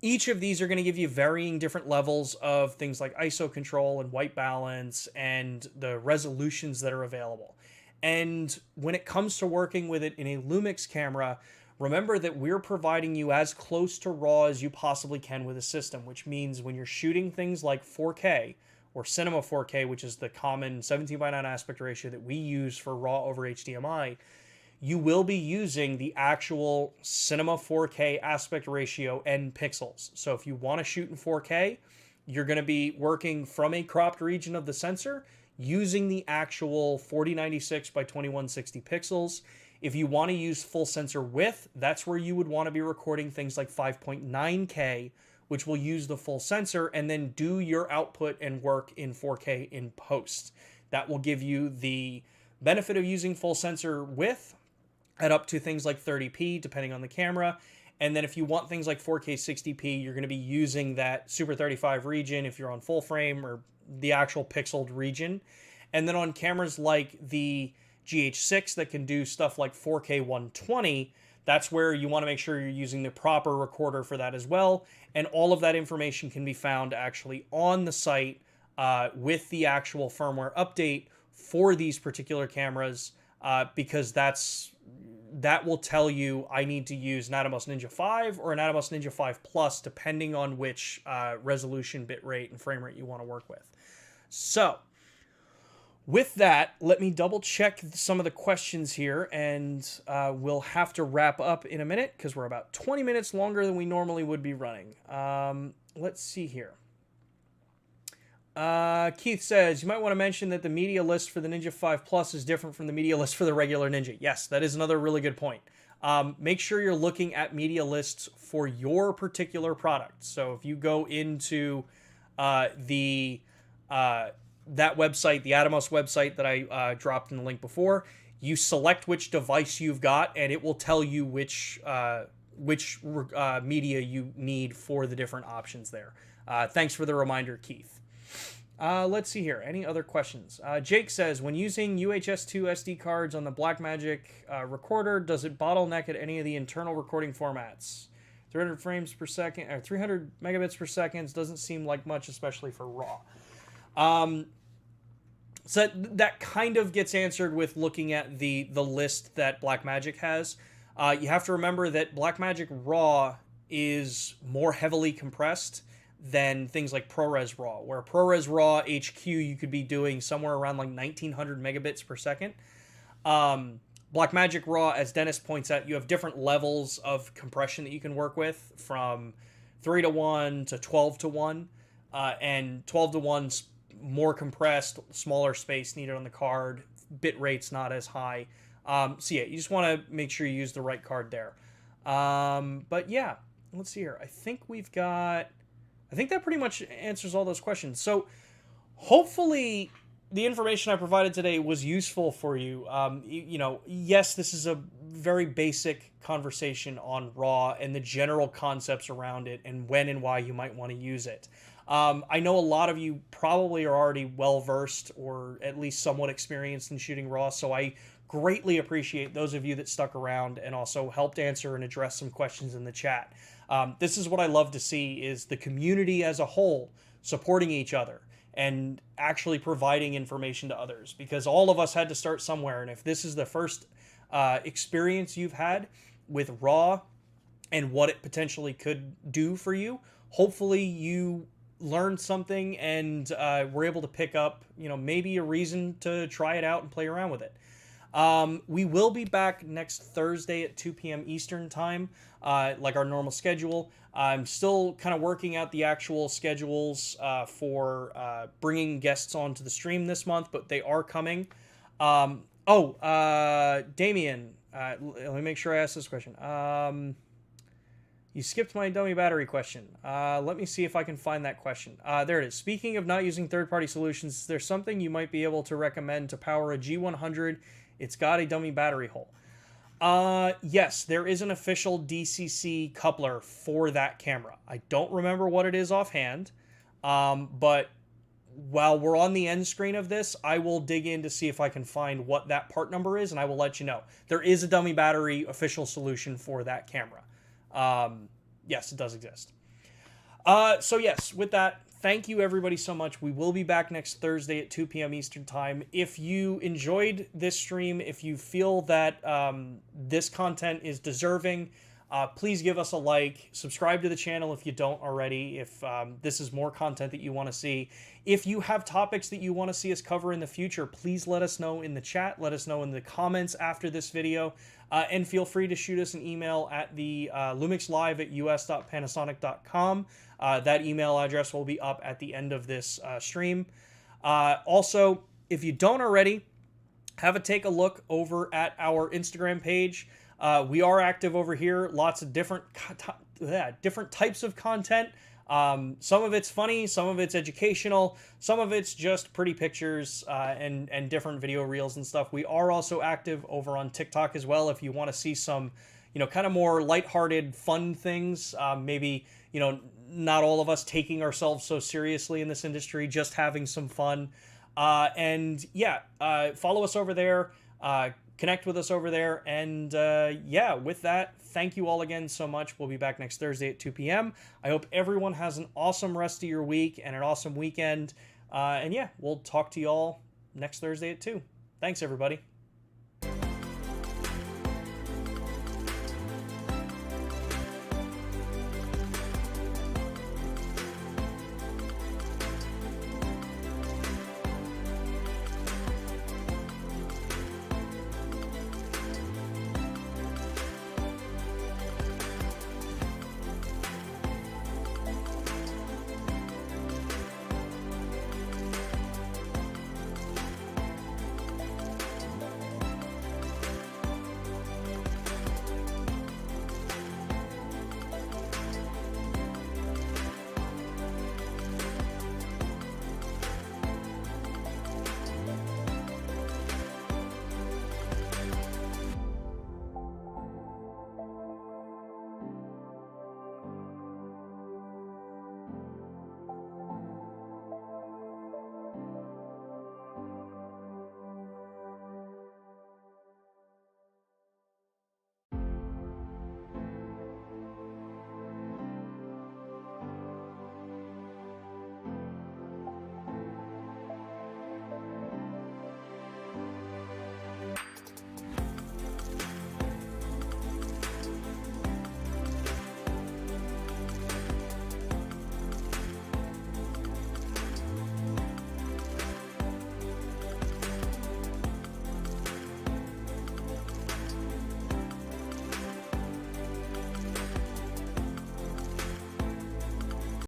Each of these are going to give you varying different levels of things like ISO control and white balance and the resolutions that are available. And when it comes to working with it in a Lumix camera, remember that we're providing you as close to RAW as you possibly can with a system, which means when you're shooting things like 4K or Cinema 4K, which is the common 17:9 aspect ratio that we use for RAW over HDMI, you will be using the actual Cinema 4K aspect ratio and pixels. So if you want to shoot in 4K, you're going to be working from a cropped region of the sensor using the actual 4096 by 2160 pixels. If you want to use full sensor width, that's where you would want to be recording things like 5.9K, which will use the full sensor, and then do your output and work in 4K in post. That will give you the benefit of using full sensor width at up to things like 30p, depending on the camera. And then if you want things like 4K 60p, you're going to be using that Super 35 region if you're on full frame, or the actual pixeled region. And then on cameras like the GH6 that can do stuff like 4K 120, that's where you want to make sure you're using the proper recorder for that as well. And all of that information can be found actually on the site with the actual firmware update for these particular cameras, because that will tell you I need to use an Atomos Ninja 5 or an Atomos Ninja 5 Plus, depending on which resolution, bitrate, and frame rate you want to work with. So, with that, let me double check some of the questions here, and we'll have to wrap up in a minute because we're about 20 minutes longer than we normally would be running. Let's see here. Keith says, you might want to mention that the media list for the Ninja 5 Plus is different from the media list for the regular Ninja. Yes, that is another really good point. Make sure you're looking at media lists for your particular product. So if you go into that website, the Atomos website that I dropped in the link before, you select which device you've got, and it will tell you which media you need for the different options there. Thanks for the reminder, Keith. Let's see here. Any other questions? Jake says, when using UHS-2 SD cards on the Blackmagic recorder, does it bottleneck at any of the internal recording formats? 300 frames per second, or 300 megabits per second doesn't seem like much, especially for RAW. So that kind of gets answered with looking at the list that Blackmagic has. You have to remember that Blackmagic RAW is more heavily compressed than things like Prores Raw, where Prores Raw HQ you could be doing somewhere around like 1900 megabits per second. Blackmagic Raw, as Dennis points out, you have different levels of compression that you can work with, from 3:1 to 12:1, and 12:1's more compressed, smaller space needed on the card, bit rate's not as high. So yeah, you just want to make sure you use the right card there. But yeah, let's see here. I think that pretty much answers all those questions. So hopefully the information I provided today was useful for you. Yes, this is a very basic conversation on RAW and the general concepts around it and when and why you might want to use it. I know a lot of you probably are already well-versed or at least somewhat experienced in shooting RAW, so I greatly appreciate those of you that stuck around and also helped answer and address some questions in the chat. This is what I love to see, is the community as a whole supporting each other and actually providing information to others, because all of us had to start somewhere. And if this is the first experience you've had with RAW and what it potentially could do for you, hopefully you learned something and were able to pick up, maybe a reason to try it out and play around with it. We will be back next Thursday at 2 p.m. Eastern time, like our normal schedule. I'm still kind of working out the actual schedules for bringing guests onto the stream this month, but they are coming. Damien, let me make sure I ask this question. You skipped my dummy battery question. Let me see if I can find that question. There it is. Speaking of not using third-party solutions, is there something you might be able to recommend to power a G100? It's got a dummy battery hole. Yes, there is an official DCC coupler for that camera. I don't remember what it is offhand, but while we're on the end screen of this, I will dig in to see if I can find what that part number is, and I will let you know. There is a dummy battery official solution for that camera. Yes, it does exist. So yes, with that, thank you everybody so much. We will be back next Thursday at 2 p.m. Eastern time. If you enjoyed this stream, if you feel that this content is deserving, please give us a like, subscribe to the channel if you don't already, if this is more content that you want to see. If you have topics that you want to see us cover in the future, please let us know in the chat, let us know in the comments after this video, and feel free to shoot us an email at the lumixlive@us.panasonic.com. That email address will be up at the end of this stream. Also, if you don't already, take a look over at our Instagram page. We are active over here. Lots of different types of content. Some of it's funny, some of it's educational, some of it's just pretty pictures and different video reels and stuff. We are also active over on TikTok as well. If you want to see some, kind of more lighthearted, fun things, maybe, not all of us taking ourselves so seriously in this industry, just having some fun. And yeah, follow us over there, connect with us over there. And yeah, with that, thank you all again so much. We'll be back next Thursday at 2 p.m. I hope everyone has an awesome rest of your week and an awesome weekend. And yeah, we'll talk to you all next Thursday at 2. Thanks, everybody.